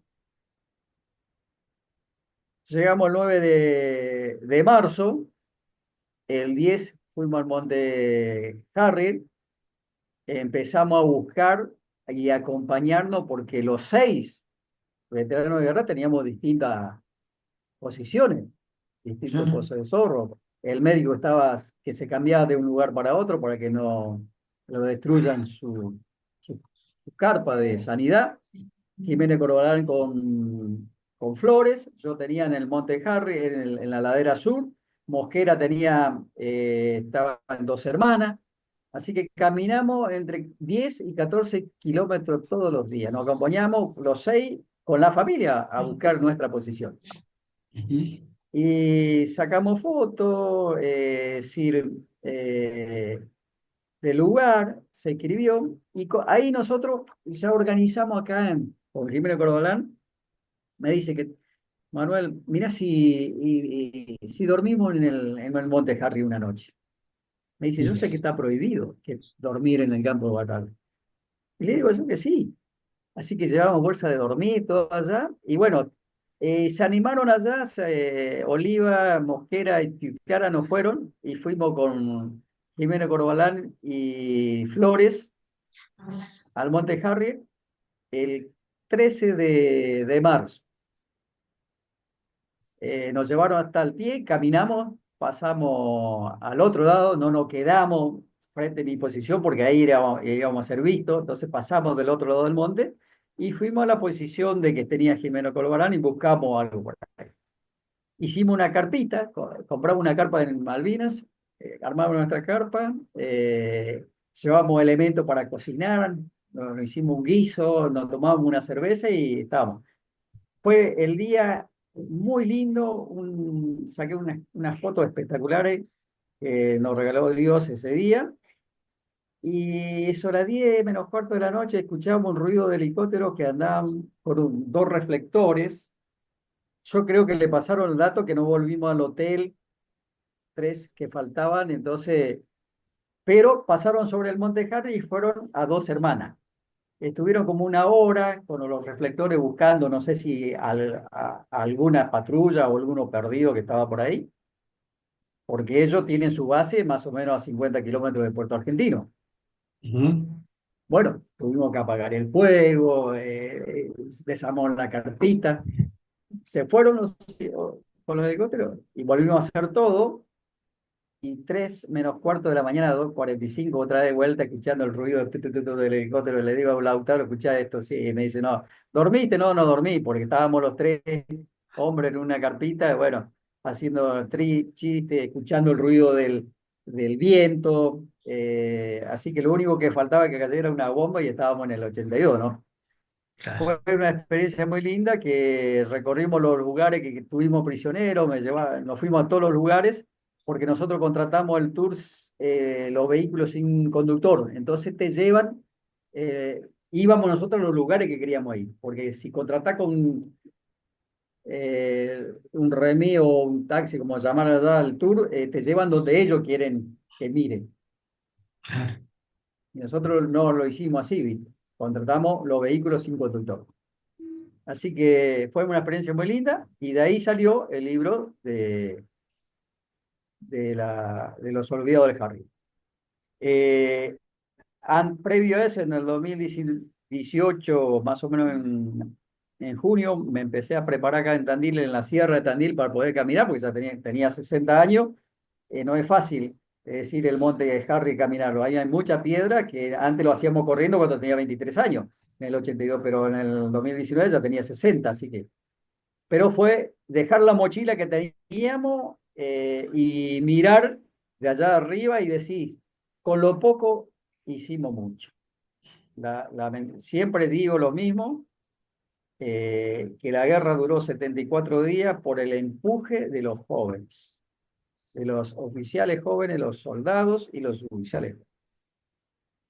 Llegamos el 9 de marzo, el 10 fuimos al Monte Harry, empezamos a buscar y acompañarnos porque los 6 veteranos de guerra teníamos distintas posiciones, distintos pozos de zorro. El médico estaba que se cambiaba de un lugar para otro para que no lo destruyan su carpa de sanidad. Jiménez Corbalán con Flores, yo tenía en el Monte Harry, en la ladera sur, Mosquera estaba en Dos Hermanas, así que caminamos entre 10 y 14 kilómetros todos los días, nos acompañamos los 6 con la familia a buscar nuestra posición. Y sacamos fotos, del lugar, se escribió, y ahí nosotros ya organizamos acá con Jiménez Corbalán, me dice que, Manuel, mira si dormimos en el Monte Harry una noche. Me dice, yo sé que está prohibido dormir en el campo de batalla. Y le digo, yo que sí. Así que llevábamos bolsa de dormir, todo allá. Y bueno, se animaron allá, Oliva, Mosquera y Tilcara no fueron, y fuimos con Jimeno Corbalán y Flores al Monte Harry el 13 de marzo. Nos llevaron hasta el pie, caminamos, pasamos al otro lado, no nos quedamos frente a mi posición porque ahí íbamos a ser vistos, entonces pasamos del otro lado del monte y fuimos a la posición de que tenía Jimeno Corbalán y buscamos algo por ahí. Hicimos una carpita, compramos una carpa en Malvinas, armamos nuestra carpa, llevamos elementos para cocinar, nos hicimos un guiso, nos tomamos una cerveza y estábamos. Fue el día muy lindo, saqué unas fotos espectaculares que nos regaló Dios ese día. Y eso a las 10 menos cuarto de la noche escuchamos un ruido de helicópteros que andaban con dos reflectores. Yo creo que le pasaron el dato que no volvimos al hotel, tres que faltaban, entonces, pero pasaron sobre el Monte Harry y fueron a Dos Hermanas. Estuvieron como una hora con los reflectores buscando, no sé si alguna patrulla o alguno perdido que estaba por ahí, porque ellos tienen su base más o menos a 50 kilómetros de Puerto Argentino. Ujú. Bueno, tuvimos que apagar el fuego, desarmamos la carpita, se fueron con los helicópteros y volvimos a hacer todo. Y 3 menos cuarto de la mañana, 2:45, otra vez de vuelta, escuchando el ruido del helicóptero. Le digo a Lautaro, escuchá esto, sí, y me dice, no, ¿dormiste? No, no dormí, porque estábamos los tres hombres en una carpita, bueno, haciendo chistes, escuchando el ruido del viento, así que lo único que faltaba que cayera una bomba y estábamos en el 82, ¿no? Claro. Fue una experiencia muy linda que recorrimos los lugares que tuvimos prisioneros, nos fuimos a todos los lugares porque nosotros contratamos el tour, los vehículos sin conductor. Entonces te llevan, íbamos nosotros a los lugares que queríamos ir, porque si contratás con un remis o un taxi, como llamar allá al tour, te llevan donde ellos quieren que miren. Claro. Y nosotros no lo hicimos así, ¿viste? Contratamos los vehículos sin conductor. Así que fue una experiencia muy linda y de ahí salió el libro de los olvidados del Harry. Eh, Previo a eso, en el 2018, más o menos en junio, me empecé a preparar acá en Tandil, en la sierra de Tandil, para poder caminar, porque ya tenía 60 años. No es fácil, es decir, el monte de Harry caminarlo. Ahí hay mucha piedra que antes lo hacíamos corriendo cuando tenía 23 años, en el 82, pero en el 2019 ya tenía 60, así que pero fue dejar la mochila que teníamos y mirar de allá arriba y decir, con lo poco hicimos mucho. Siempre digo lo mismo, que la guerra duró 74 días por el empuje de los jóvenes, de los oficiales jóvenes, los soldados y los oficiales.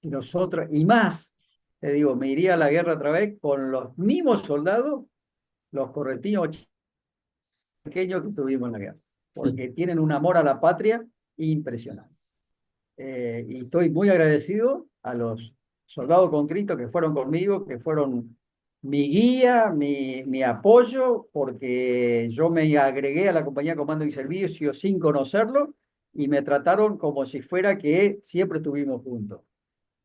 Y nosotros, y más, te digo, me iría a la guerra otra vez con los mismos soldados, los corretinos pequeños que tuvimos en la guerra, porque tienen un amor a la patria impresionante. Y estoy muy agradecido a los soldados con Cristo que fueron conmigo, que fueron mi guía, mi apoyo, porque yo me agregué a la compañía de comando y servicio sin conocerlo y me trataron como si fuera que siempre estuvimos juntos.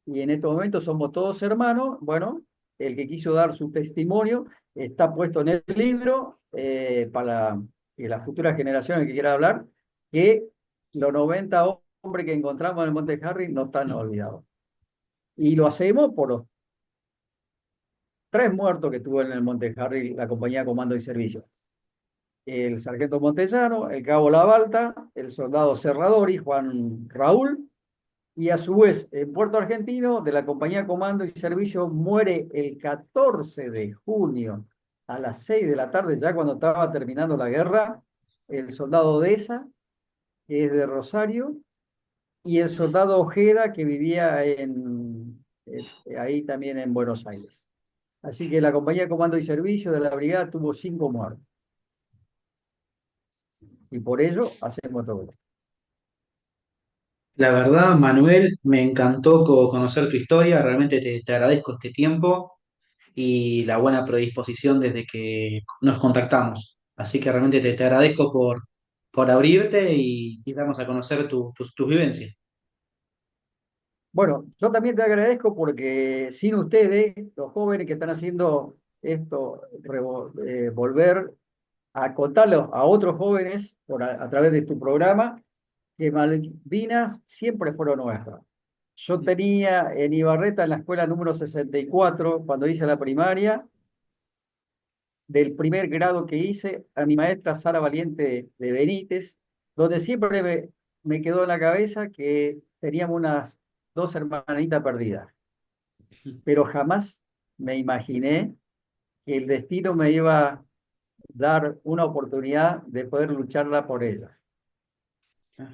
Y en estos momentos somos todos hermanos. Bueno, el que quiso dar su testimonio está puesto en el libro para que las futuras generaciones que quieran hablar, que los 90 hombres que encontramos en el Monte Harry no están olvidados. Y lo hacemos por los 3 muertos que tuvo en el Monte Harry la compañía de comando y servicio. El sargento Montellano, el cabo Labalta, el soldado Serradori, Juan Raúl, y a su vez, en Puerto Argentino, de la compañía Comando y Servicio, muere el 14 de junio a las 6 de la tarde, ya cuando estaba terminando la guerra, el soldado Deza, que es de Rosario, y el soldado Ojeda, que vivía ahí también en Buenos Aires. Así que la compañía Comando y Servicio de la brigada tuvo 5 muertos. Y por ello hacemos todo esto. La verdad, Manuel, me encantó conocer tu historia, realmente te agradezco este tiempo. y la buena predisposición desde que nos contactamos. Así que realmente te agradezco por abrirte y darnos a conocer tus vivencias. Bueno, yo también te agradezco porque sin ustedes, los jóvenes que están haciendo esto, volver a contarlo a otros jóvenes a través de tu programa, que Malvinas siempre fueron nuestras. Yo tenía en Ibarreta, en la escuela número 64 cuando hice la primaria, del primer grado que hice, a mi maestra Sara Valiente de Benítez, donde siempre me quedó en la cabeza que teníamos unas dos hermanitas perdidas, pero jamás me imaginé que el destino me iba a dar una oportunidad de poder lucharla por ella.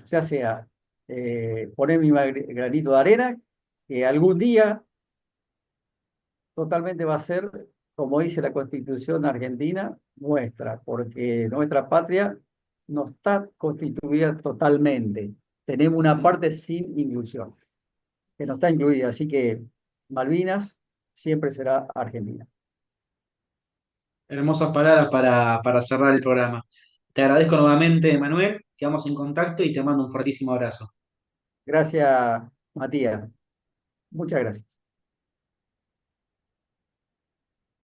Sea poner mi granito de arena, que algún día totalmente va a ser, como dice la Constitución argentina, nuestra, porque nuestra patria no está constituida totalmente. Tenemos una parte sin inclusión, que no está incluida, así que Malvinas siempre será Argentina. Hermosas palabras para cerrar el programa. Te agradezco nuevamente, Manuel, quedamos en contacto y te mando un fuertísimo abrazo. Gracias, Matías. Muchas gracias.